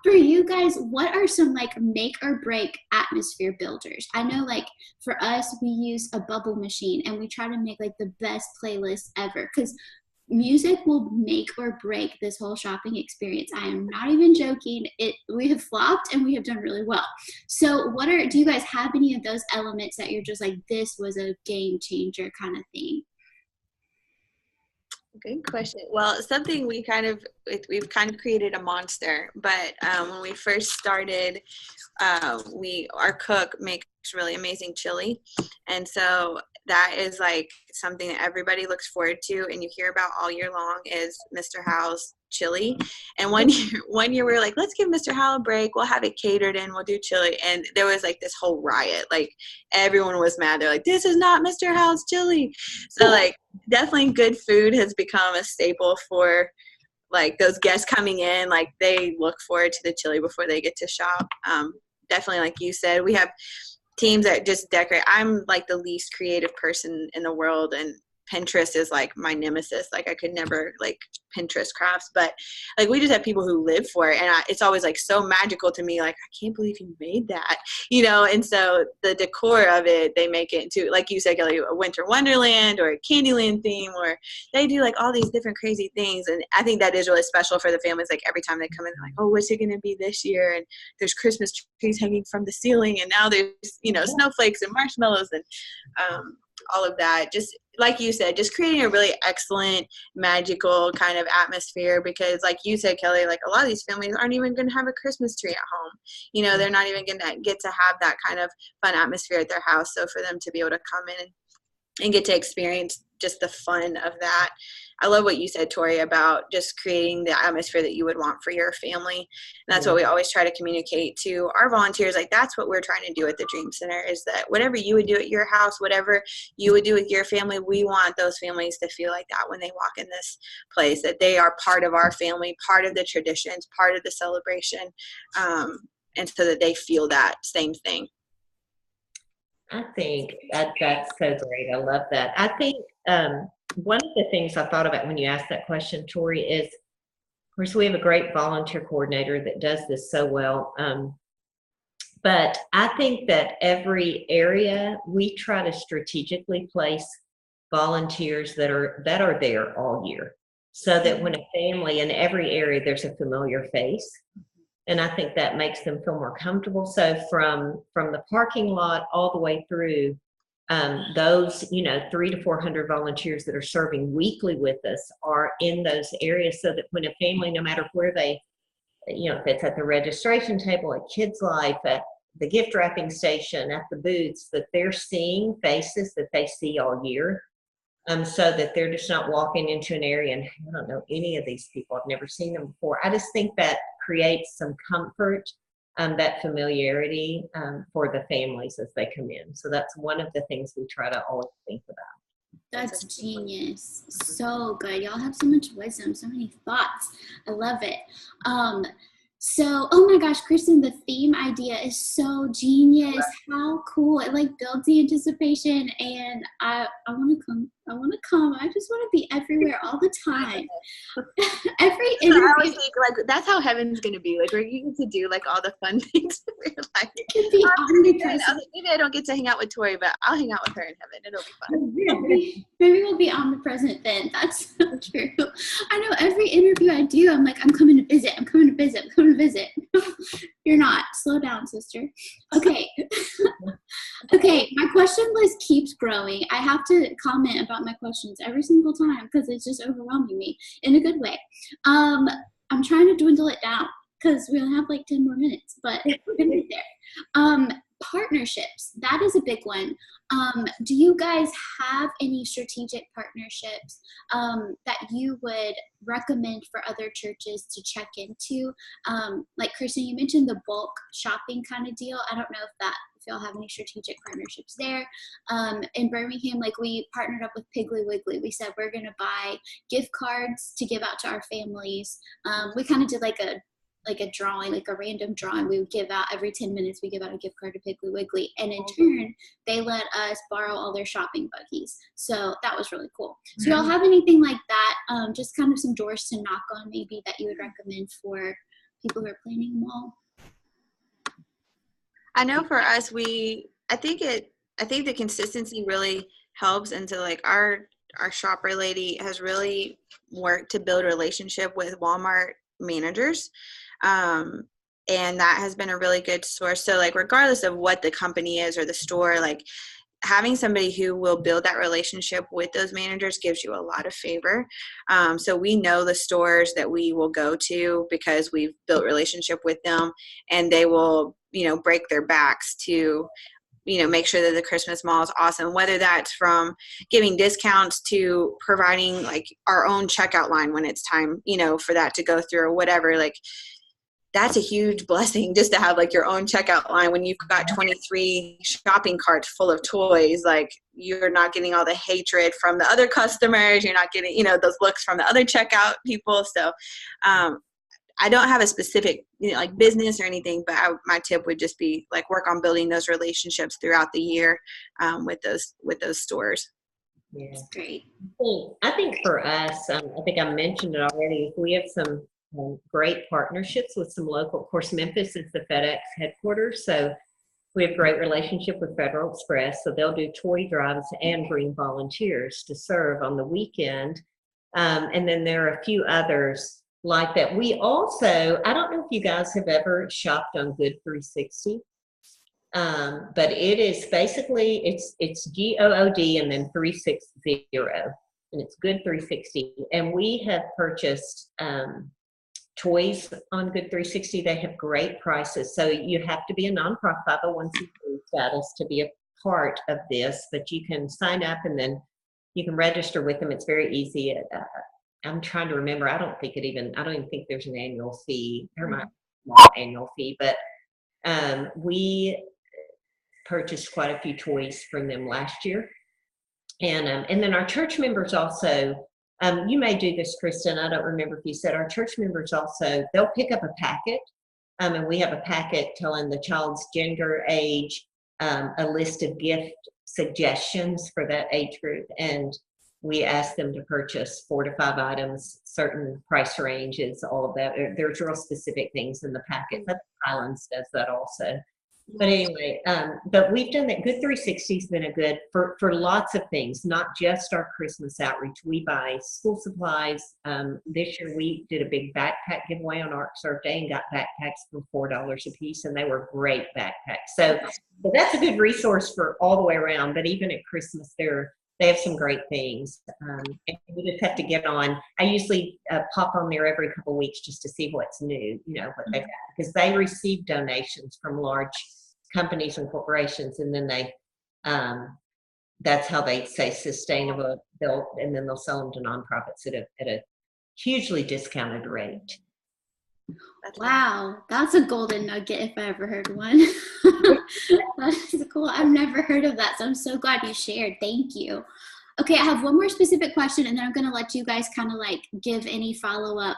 For you guys, what are some make or break atmosphere builders? I know for us, we use a bubble machine, and we try to make the best playlist ever, because music will make or break this whole shopping experience. I am not even joking. We have flopped and we have done really well. So do you guys have any of those elements that you're just this was a game changer kind of thing? Good question. Well, something we've kind of created a monster, but when we first started, our cook makes really amazing chili, and so that is something that everybody looks forward to, and you hear about all year long is Mr. Howe's chili. And one year we were like, let's give Mr. Howe a break. We'll have it catered and we'll do chili. And there was this whole riot. Everyone was mad. They're like, this is not Mr. Howe's chili. So definitely good food has become a staple for those guests coming in. They look forward to the chili before they get to shop. Definitely, like you said, we have teams that just decorate. I'm the least creative person in the world, and Pinterest is my nemesis. I could never Pinterest crafts, but we just have people who live for it, and it's always so magical to me. I can't believe you made that, and so the decor of it, they make it into, like you said, Kelli, a winter wonderland or a Candyland theme, or they do all these different crazy things. And I think that is really special for the families. Every time they come in, they're oh, what's it going to be this year? And there's Christmas trees hanging from the ceiling, and now there's snowflakes and marshmallows, and all of that. Just like you said, just creating a really excellent, magical kind of atmosphere, because like you said, Kelly, like a lot of these families aren't even going to have a Christmas tree at home. You know, they're not even going to get to have that kind of fun atmosphere at their house. So for them to be able to come in and get to experience just the fun of that. I love what you said, Tori, about just creating the atmosphere that you would want for your family. And that's what we always try to communicate to our volunteers. Like, that's what we're trying to do at the Dream Center, is that whatever you would do at your house, whatever you would do with your family, we want those families to feel like that when they walk in this place, that they are part of our family, part of the traditions, part of the celebration, and so that they feel that same thing. I think that's so great. I love that. I think one of the things I thought about when you asked that question, Tori, is, of course, we have a great volunteer coordinator that does this so well. But I think that every area we try to strategically place volunteers that are there all year, so that when a family in every area, there's a familiar face. And I think that makes them feel more comfortable. So from the parking lot all the way through, those 300 to 400 volunteers that are serving weekly with us are in those areas, so that when a family, no matter where they, if it's at the registration table, at Kids Life, at the gift wrapping station, at the booths, that they're seeing faces that they see all year. So that they're just not walking into an area and, I don't know any of these people, I've never seen them before. I just think that creates some comfort, that familiarity for the families as they come in. So that's one of the things we try to always think about. That's genius. So good. Y'all have so much wisdom, so many thoughts. I love it. So, oh my gosh, Kristen, the theme idea is so genius. How cool. It like builds the anticipation, and I want to come. I just want to be everywhere all the time. Every interview. I always think, like, that's how heaven's going to be. Like, where you get to do, like, all the fun things. We're like, it can be omnipresent. Maybe I don't get to hang out with Tori, but I'll hang out with her in heaven. It'll be fun. Maybe we'll be omnipresent then. That's so true. I know every interview I do, I'm like, I'm coming to visit. You're not. Slow down, sister. Okay. Okay, my question list keeps growing. I have to comment about my questions every single time because it's just overwhelming me in a good way. I'm trying to dwindle it down because we only have like 10 more minutes, but we're gonna get there. Partnerships, that is a big one. Do you guys have any strategic partnerships that you would recommend for other churches to check into? Like Kristen, you mentioned the bulk shopping kind of deal. I don't know if y'all have any strategic partnerships there. In Birmingham, like, we partnered up with Piggly Wiggly. We said we're gonna buy gift cards to give out to our families. We kind of did like a drawing, like a random drawing. We would give out every 10 minutes, we give out a gift card to Piggly Wiggly. And in turn, they let us borrow all their shopping buggies. So that was really cool. So y'all have anything like that? Just kind of some doors to knock on maybe that you would recommend for people who are planning a mall? I know for us, I think the consistency really helps. And so, like, our shopper lady has really worked to build a relationship with Walmart managers. And that has been a really good source. So, like, regardless of what the company is or the store, like, having somebody who will build that relationship with those managers gives you a lot of favor. So we know the stores that we will go to because we've built relationship with them, and they will, break their backs to, make sure that the Christmas mall is awesome, whether that's from giving discounts to providing, like, our own checkout line when it's time, for that to go through or whatever. Like, that's a huge blessing just to have, like, your own checkout line when you've got 23 shopping carts full of toys. Like, you're not getting all the hatred from the other customers. You're not getting, those looks from the other checkout people. So, I don't have a specific, like, business or anything, but my tip would just be, like, work on building those relationships throughout the year with those stores. Yeah, that's great. I think for us, I think I mentioned it already. We have some great partnerships with some local. Of course, Memphis is the FedEx headquarters, so we have great relationship with Federal Express. So they'll do toy drives and bring volunteers to serve on the weekend. And then there are a few others like that. We also, I don't know if you guys have ever shopped on Good 360. But it is basically, it's GOOD and then 360, and it's Good 360. And we have purchased toys on Good 360. They have great prices. So you have to be a nonprofit 501c3 status to be a part of this, but you can sign up and then you can register with them. It's very easy. I'm trying to remember. I don't even think there's an annual fee. There might be a small annual fee, but we purchased quite a few toys from them last year. And then our church members also, you may do this, Kristen, I don't remember if you said, our church members also, they'll pick up a packet, and we have a packet telling the child's gender, age, a list of gift suggestions for that age group, and we ask them to purchase 4 to 5 items, certain price ranges, all of that. There's real specific things in the packet, but Highlands does that also. But anyway, but we've done that. Good 360 has been a good for lots of things, not just our Christmas outreach. We buy school supplies. This year we did a big backpack giveaway on Arc Serve Day and got backpacks for $4 a piece, and they were great backpacks. So that's a good resource for all the way around. But even at Christmas, they have some great things. And we just have to get on. I usually pop on there every couple of weeks just to see what's new, what they've got, because they receive donations from large companies and corporations, and then they that's how they say sustainable, and then they'll sell them to nonprofits at a hugely discounted rate. Wow, that's a golden nugget if I ever heard one. That is cool. I've never heard of that, so I'm so glad you shared. Thank you. Okay, I have one more specific question, and then I'm going to let you guys kind of like give any follow-up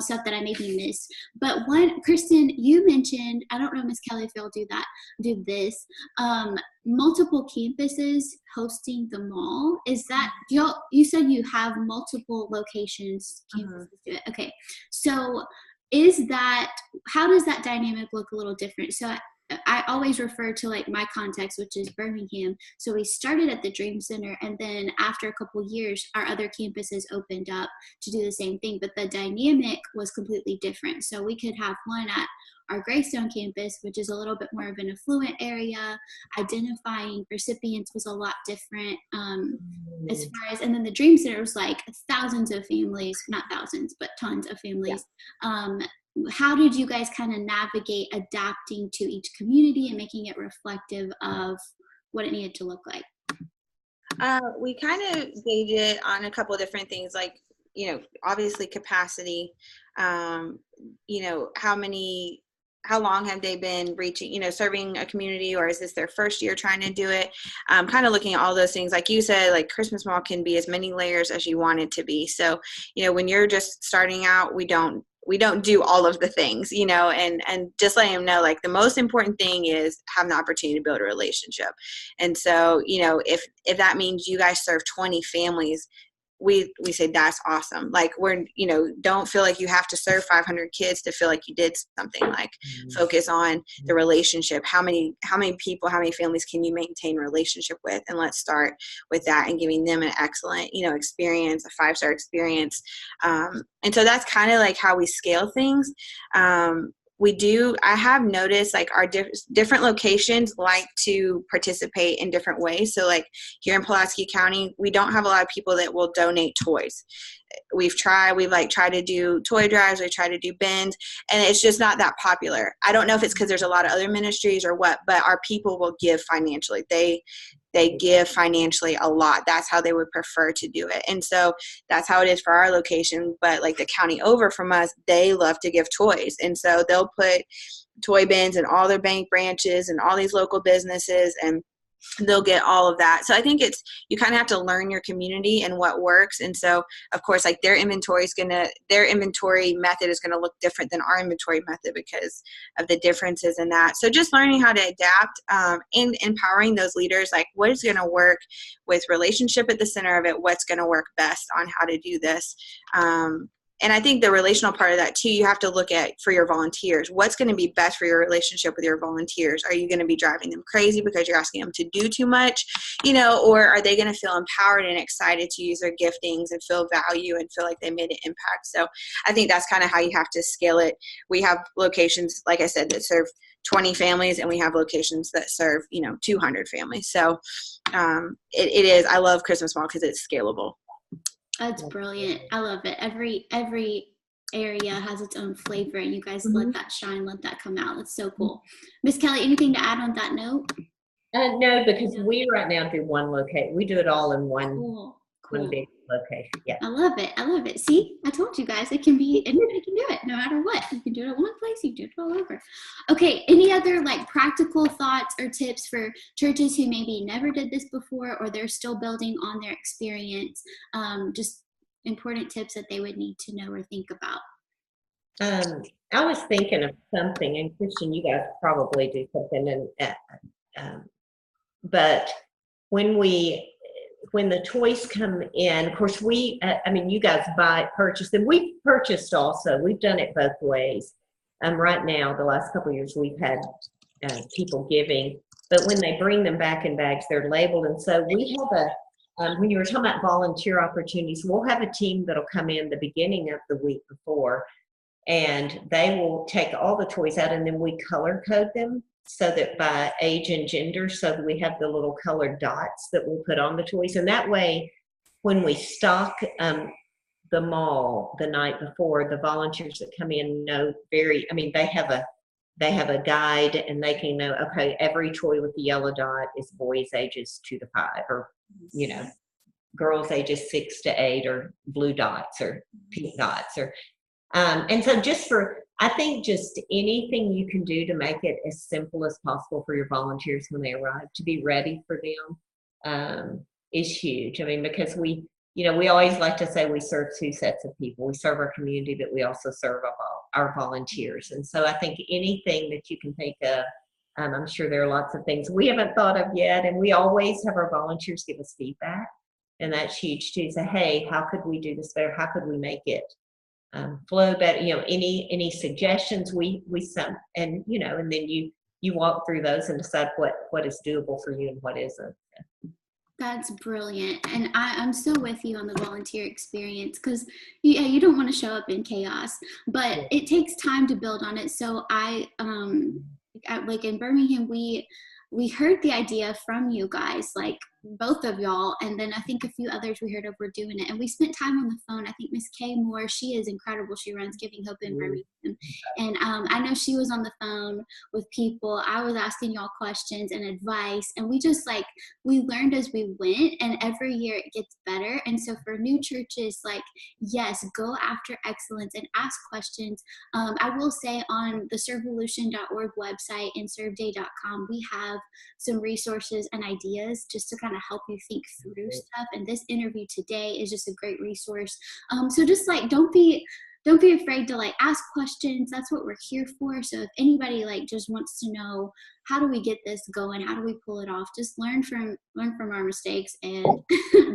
stuff that I maybe missed. But one, Kristen, you mentioned, I don't know, Miss Kelly, if you'll do this, multiple campuses hosting the mall. Is that, you said you have multiple locations, campuses do it. Okay, so how does that dynamic look a little different? So I always refer to like my context, which is Birmingham. So we started at the Dream Center, and then after a couple years, our other campuses opened up to do the same thing, but the dynamic was completely different. So we could have one at our Greystone campus, which is a little bit more of an affluent area. Identifying recipients was a lot different as far as, and then the Dream Center was like thousands of families, not thousands, but tons of families. Yeah. How did you guys kind of navigate adapting to each community and making it reflective of what it needed to look like? We kind of gauge it on a couple of different things, like, obviously capacity, how long have they been reaching, serving a community, or is this their first year trying to do it? Kind of looking at all those things. Like you said, like Christmas Mall can be as many layers as you want it to be. So, when you're just starting out, we don't do all of the things, and just letting them know, like, the most important thing is having the opportunity to build a relationship. And so, if that means you guys serve 20 families, we say that's awesome. Like, don't feel like you have to serve 500 kids to feel like you did something. Like, focus on the relationship. How many people, how many families can you maintain relationship with? And let's start with that and giving them an excellent, experience, a 5-star experience. And so that's kind of like how we scale things. I have noticed like our different locations like to participate in different ways. So like here in Pulaski County, we don't have a lot of people that will donate toys. We've tried to do toy drives, we try to do bins, and it's just not that popular. I don't know if it's because there's a lot of other ministries or what, but our people will give financially. They give financially a lot. That's how they would prefer to do it. And so that's how it is for our location. But like the county over from us, they love to give toys. And so they'll put toy bins in all their bank branches and all these local businesses, and they'll get all of that. So I think you kind of have to learn your community and what works. And so of course, like their inventory method is going to look different than our inventory method because of the differences in that. So just learning how to adapt and empowering those leaders, like what is going to work with relationship at the center of it, what's going to work best on how to do this. And I think the relational part of that too, you have to look at for your volunteers, what's going to be best for your relationship with your volunteers. Are you going to be driving them crazy because you're asking them to do too much, or are they going to feel empowered and excited to use their giftings and feel value and feel like they made an impact? So I think that's kind of how you have to scale it. We have locations, like I said, that serve 20 families, and we have locations that serve, 200 families. So it is, I love Christmas Mall because it's scalable. That's brilliant. I love it. Every area has its own flavor, and you guys let that shine, let that come out. That's so cool. Miss Kelly, anything to add on that note? No, because we right now do one location. We do it all in one, Cool. one big location. Yeah. I love it. See, I told you guys, anybody can do it no matter what. You can do it at one place, you can do it all over. Okay, any other like practical thoughts or tips for churches who maybe never did this before, or they're still building on their experience? Just important tips that they would need to know or think about. I was thinking of something, and Kristen, you guys probably do something, but when the toys come in, of course, you guys purchase them. We've purchased also. We've done it both ways. Right now, the last couple of years, we've had people giving, but when they bring them back in bags, they're labeled. And so we have when you were talking about volunteer opportunities, we'll have a team that'll come in the beginning of the week before, and they will take all the toys out, and then we color code them so that by age and gender, so that we have the little colored dots that we'll put on the toys. And that way, when we stock the mall the night before, the volunteers that come in know they have a guide, and they can know, okay, every toy with the yellow dot is boys ages 2 to 5, or, girls ages 6 to 8, or blue dots or pink dots, or and so I think just anything you can do to make it as simple as possible for your volunteers when they arrive, to be ready for them, is huge. I mean, because we always like to say we serve 2 sets of people. We serve our community, but we also serve our volunteers. And so I think anything that you can think of, I'm sure there are lots of things we haven't thought of yet, and we always have our volunteers give us feedback, and that's huge too. Say, hey, how could we do this better? How could we make it flow better? Any suggestions we some, and and then you walk through those and decide what is doable for you and what isn't. That's brilliant. And I'm so with you on the volunteer experience, because you don't want to show up in chaos, but it takes time to build on it. So like in Birmingham, we heard the idea from you guys, like both of y'all, and then I think a few others we heard of were doing it, and we spent time on the phone. I think Miss Kay Moore, she is incredible. She runs Giving Hope in Birmingham, and I know she was on the phone with people. I was asking y'all questions and advice, and we learned as we went, and every year it gets better. And so for new churches, yes, go after excellence and ask questions. I will say on the servevolution.org website and serveday.com, we have some resources and ideas just to kind of help you think through stuff. And this interview today is just a great resource. So just don't be afraid to ask questions. That's what we're here for. So if anybody just wants to know, how do we get this going? How do we pull it off? Just learn from our mistakes and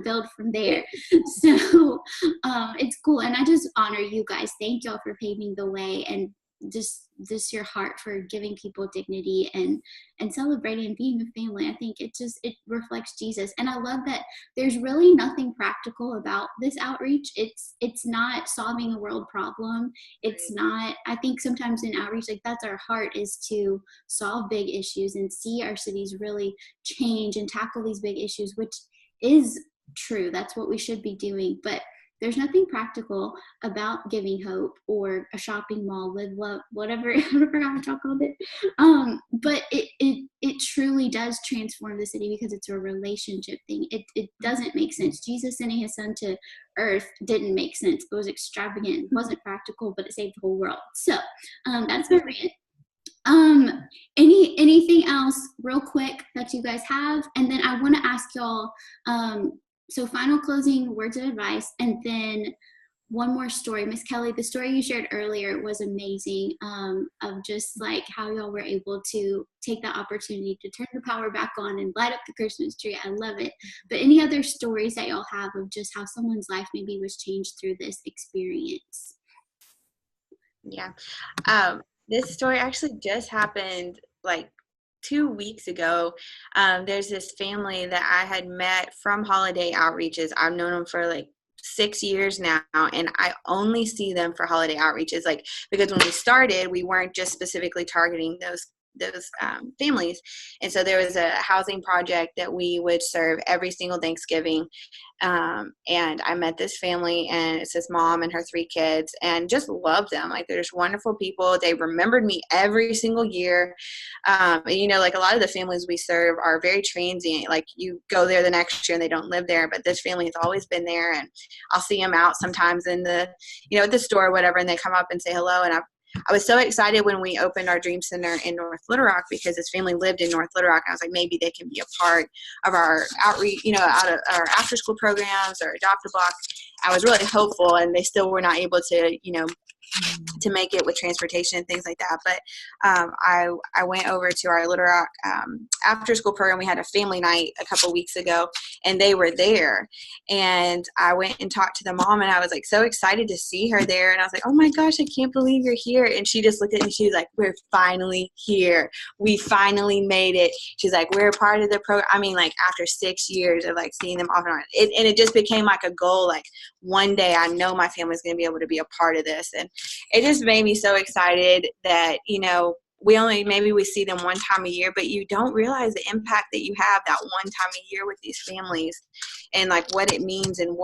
build from there. So it's cool. And I just honor you guys. Thank y'all for paving the way, and just your heart for giving people dignity and celebrating and being a family. I think it reflects Jesus. And I love that there's really nothing practical about this outreach. It's not solving a world problem. It's not, I think sometimes in outreach, that's our heart, is to solve big issues and see our cities really change and tackle these big issues, which is true. That's what we should be doing. But there's nothing practical about Giving Hope or a shopping mall, Live Love, whatever. I forgot what y'all called it. But it truly does transform the city, because it's a relationship thing. It doesn't make sense. Jesus sending his son to earth didn't make sense. It was extravagant. It wasn't practical, but it saved the whole world. So that's my rant. Anything else real quick that you guys have? And then I want to ask y'all, so final closing words of advice, and then one more story. Miss Kelly, the story you shared earlier was amazing, of just like how y'all were able to take that opportunity to turn the power back on and light up the Christmas tree. I love it. But any other stories that y'all have of just how someone's life maybe was changed through this experience? Yeah. This story actually just happened like 2 weeks ago. There's this family that I had met from holiday outreaches. I've known them for like 6 years now, and I only see them for holiday outreaches, like, because when we started, we weren't just specifically targeting those families. And so there was a housing project that we would serve every single Thanksgiving. And I met this family, and it's this mom and her 3 kids, and just loved them. Like, they're just wonderful people. They remembered me every single year. And, you know, like, a lot of the families we serve are very transient. Like, you go there the next year and they don't live there, but this family has always been there. And I'll see them out sometimes in the, you know, at the store or whatever, and they come up and say hello. And I was so excited when we opened our Dream Center in North Little Rock, because this family lived in North Little Rock. And I was like, maybe they can be a part of our outreach, you know, out of our after school programs or Adopt a Block. I was really hopeful, and they still were not able to, you know, to make it with transportation and things like that. But I went over to our Little Rock after school program. We had a family night a couple weeks ago, and they were there. And I went and talked to the mom, and I was like so excited to see her there. And I was like, oh my gosh, I can't believe you're here. And she just looked at me. She was like, we're finally here. We finally made it. She's like, we're a part of the program. I mean, like, after 6 years of like seeing them off and on, and it just became like a goal. Like, one day I know my family's going to be able to be a part of this. And it just made me so excited that, you know, maybe we see them one time a year, but you don't realize the impact that you have that one time a year with these families, and like what it means, and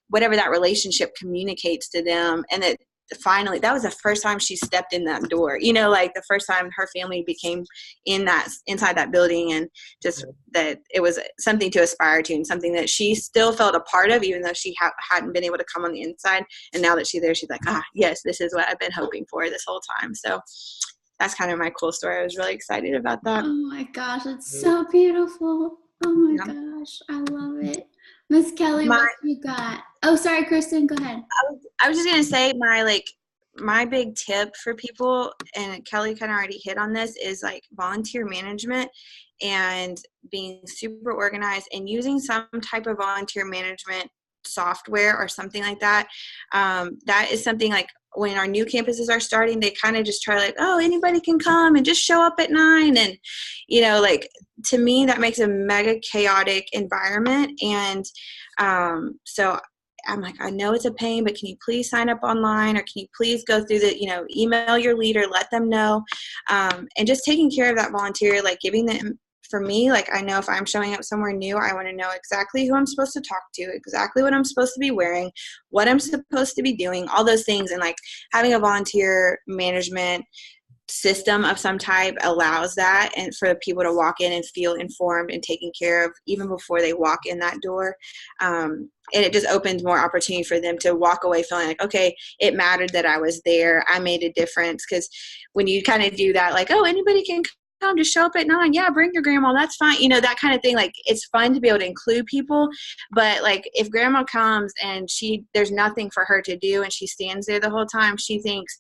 whatever that relationship communicates to them. And that finally, that was the first time she stepped in that door, you know, like the first time her family became inside that building, and just that it was something to aspire to, and something that she still felt a part of, even though she hadn't been able to come on the inside. And now that she's there, she's like, yes, this is what I've been hoping for this whole time. So that's kind of my cool story. I was really excited about that. Oh my gosh, it's so beautiful. Oh my gosh, I love it. Miss Kelly, what you got? Oh, sorry, Kristen, go ahead. I was just going to say my big tip for people, and Kelly kind of already hit on this, is like volunteer management and being super organized and using some type of volunteer management software or something like that. That is something like when our new campuses are starting, they kind of just try like, oh, anybody can come and just show up at 9. And, you know, like, to me, that makes a mega chaotic environment. And so I'm like, I know it's a pain, but can you please sign up online, or can you please go through the, you know, email your leader, let them know, and just taking care of that volunteer, like giving them, for me, like, I know if I'm showing up somewhere new, I want to know exactly who I'm supposed to talk to, exactly what I'm supposed to be wearing, what I'm supposed to be doing, all those things. And like having a volunteer management system of some type allows that, and for people to walk in and feel informed and taken care of even before they walk in that door. And it just opens more opportunity for them to walk away feeling like, okay, it mattered that I was there. I made a difference. Because when you kind of do that, like, oh, anybody can come, just show up at 9. Yeah, bring your grandma. That's fine. You know, that kind of thing. Like, it's fun to be able to include people. But like, if grandma comes and there's nothing for her to do, and she stands there the whole time, she thinks,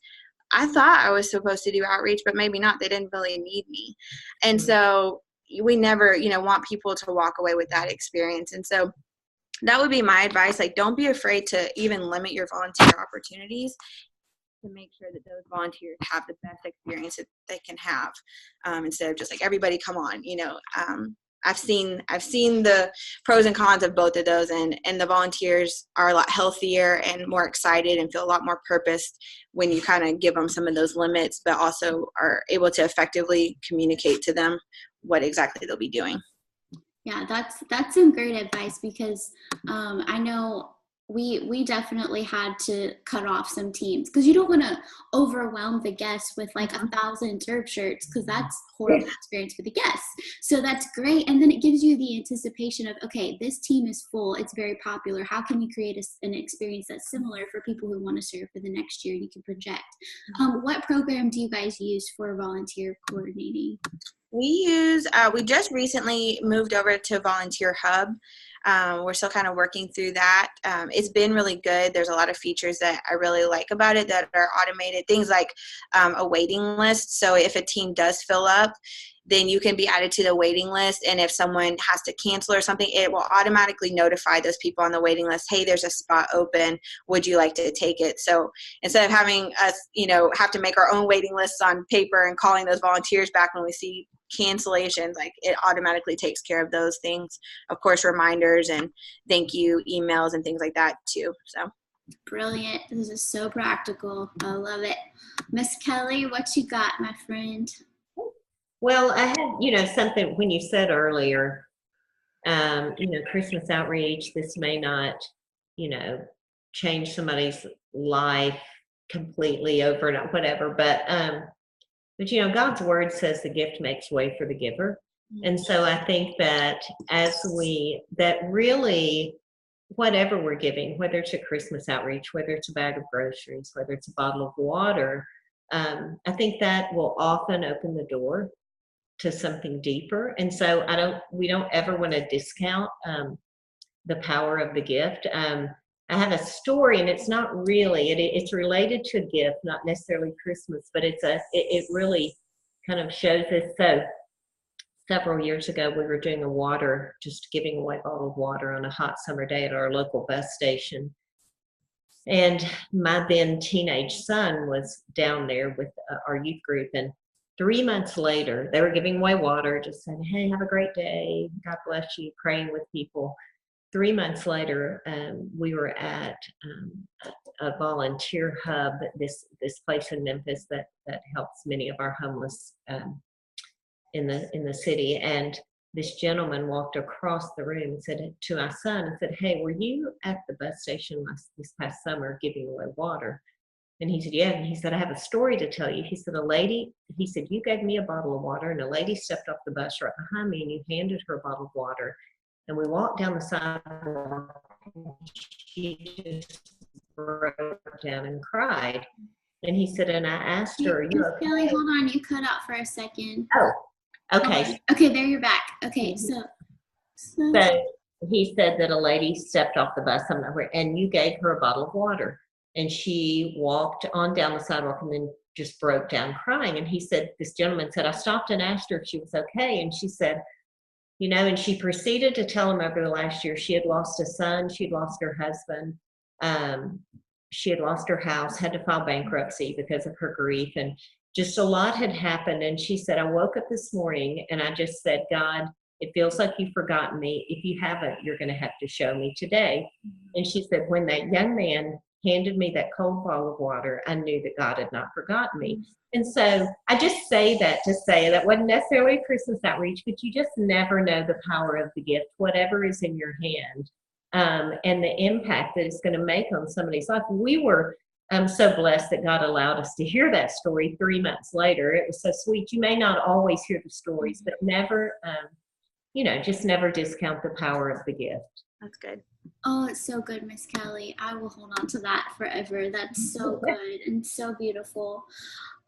I thought I was supposed to do outreach, but maybe not. They didn't really need me. And so we never, you know, want people to walk away with that experience. And so that would be my advice. Like, don't be afraid to even limit your volunteer opportunities, to make sure that those volunteers have the best experience that they can have, instead of just like, everybody come on, you know. I've seen the pros and cons of both of those, and the volunteers are a lot healthier and more excited and feel a lot more purposed when you kind of give them some of those limits, but also are able to effectively communicate to them what exactly they'll be doing. Yeah, that's some great advice, because I know we definitely had to cut off some teams, because you don't want to overwhelm the guests with like 1,000 serve shirts, because that's horrible experience for the guests. So that's great. And then it gives you the anticipation of, okay, this team is full, it's very popular, how can we create an experience that's similar for people who want to serve for the next year? You can project. What program do you guys use for volunteer coordinating? We just recently moved over to Volunteer Hub. We're still kind of working through that. It's been really good. There's a lot of features that I really like about it that are automated, things like a waiting list. So if a team does fill up, then you can be added to the waiting list. And if someone has to cancel or something, it will automatically notify those people on the waiting list, hey, there's a spot open. Would you like to take it? So instead of having us, have to make our own waiting lists on paper and calling those volunteers back when we see cancellations, like it automatically takes care of those things. Of course, reminders and thank you emails and things like that too. So brilliant. This is so practical. I love it. Miss Kelly, what you got, my friend? Well, I had, something when you said earlier, Christmas outreach, this may not, change somebody's life completely overnight, whatever, but God's word says the gift makes way for the giver. And so I think that really, whatever we're giving, whether it's a Christmas outreach, whether it's a bag of groceries, whether it's a bottle of water, I think that will often open the door to something deeper. And so we don't ever want to discount the power of the gift. I have a story, and it's not really, it's related to a gift, not necessarily Christmas, but it really kind of shows us. So several years ago, we were doing just giving away a bottle of water on a hot summer day at our local bus station. And my then teenage son was down there with our youth group, and 3 months later, they were giving away water, just saying, hey, have a great day. God bless you, praying with people. 3 months later, we were at a volunteer hub, this place in Memphis that helps many of our homeless in the city. And this gentleman walked across the room and said to my son, and said, hey, were you at the bus station this past summer giving away water? And he said, yeah. And he said, I have a story to tell you. He said, you gave me a bottle of water, and a lady stepped off the bus right behind me, and you handed her a bottle of water. And we walked down the sidewalk, and she just broke down and cried. And he said, and I asked her, Kelly, hold on, you cut out for a second. Oh, okay. Okay, there you're back. Okay, so he said that a lady stepped off the bus somewhere, and you gave her a bottle of water. And she walked on down the sidewalk and then just broke down crying. And he said, this gentleman said, I stopped and asked her if she was okay. And she said, and she proceeded to tell him over the last year, she had lost a son, she'd lost her husband, she had lost her house, had to file bankruptcy because of her grief, and just a lot had happened. And she said, I woke up this morning and I just said, God, it feels like you've forgotten me. If you haven't, you're going to have to show me today. And she said, when that young man handed me that cold bottle of water, I knew that God had not forgotten me. And so I just say that to say that wasn't necessarily a Christmas outreach, but you just never know the power of the gift, whatever is in your hand, and the impact that it's going to make on somebody's life. We were so blessed that God allowed us to hear that story 3 months later. It was so sweet. You may not always hear the stories, but never, just never discount the power of the gift. That's good. Oh, it's so good, Miss Kelly. I will hold on to that forever. That's so good and so beautiful.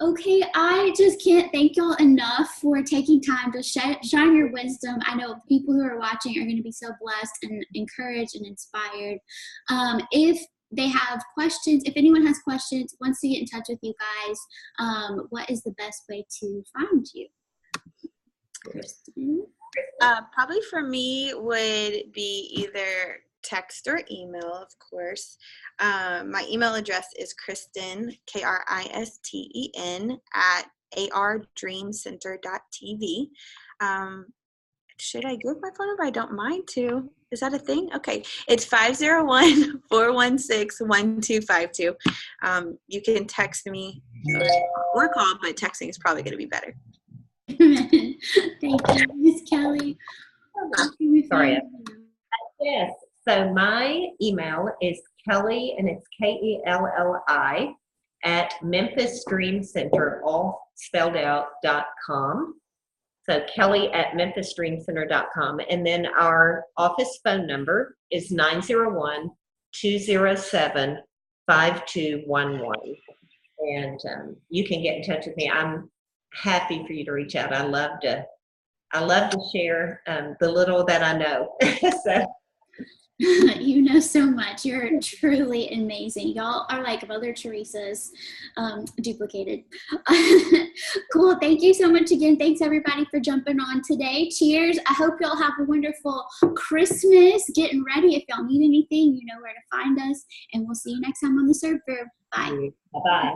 Okay, I just can't thank y'all enough for taking time to shine your wisdom. I know people who are watching are going to be so blessed and encouraged and inspired. If they have questions, if anyone has questions, wants to get in touch with you guys, what is the best way to find you? Kristen? Probably for me would be either text or email, of course. My email address is Kristen, Kristen, at ardreamcenter.tv. Should I give my phone number? I don't mind to. Is that a thing? Okay. It's 501-416-1252. You can text me or call, but texting is probably going to be better. Thank you, Miss Kelly. Sorry. Yes. So my email is Kelli, and it's Kelli at Memphis Dream Center, all spelled out, .com. So Kelli at memphisdreamcenter.com. And then our office phone number is 901-207-5211. And you can get in touch with me. I'm happy for you to reach out. I love to share the little that I know. So. You know so much. You're truly amazing. Y'all are like Mother Teresa's duplicated. Cool. Thank you so much again. Thanks everybody for jumping on today. Cheers. I hope y'all have a wonderful Christmas. Getting ready. If y'all need anything, you know where to find us. And we'll see you next time on the Serve Brew. Bye. Bye-bye.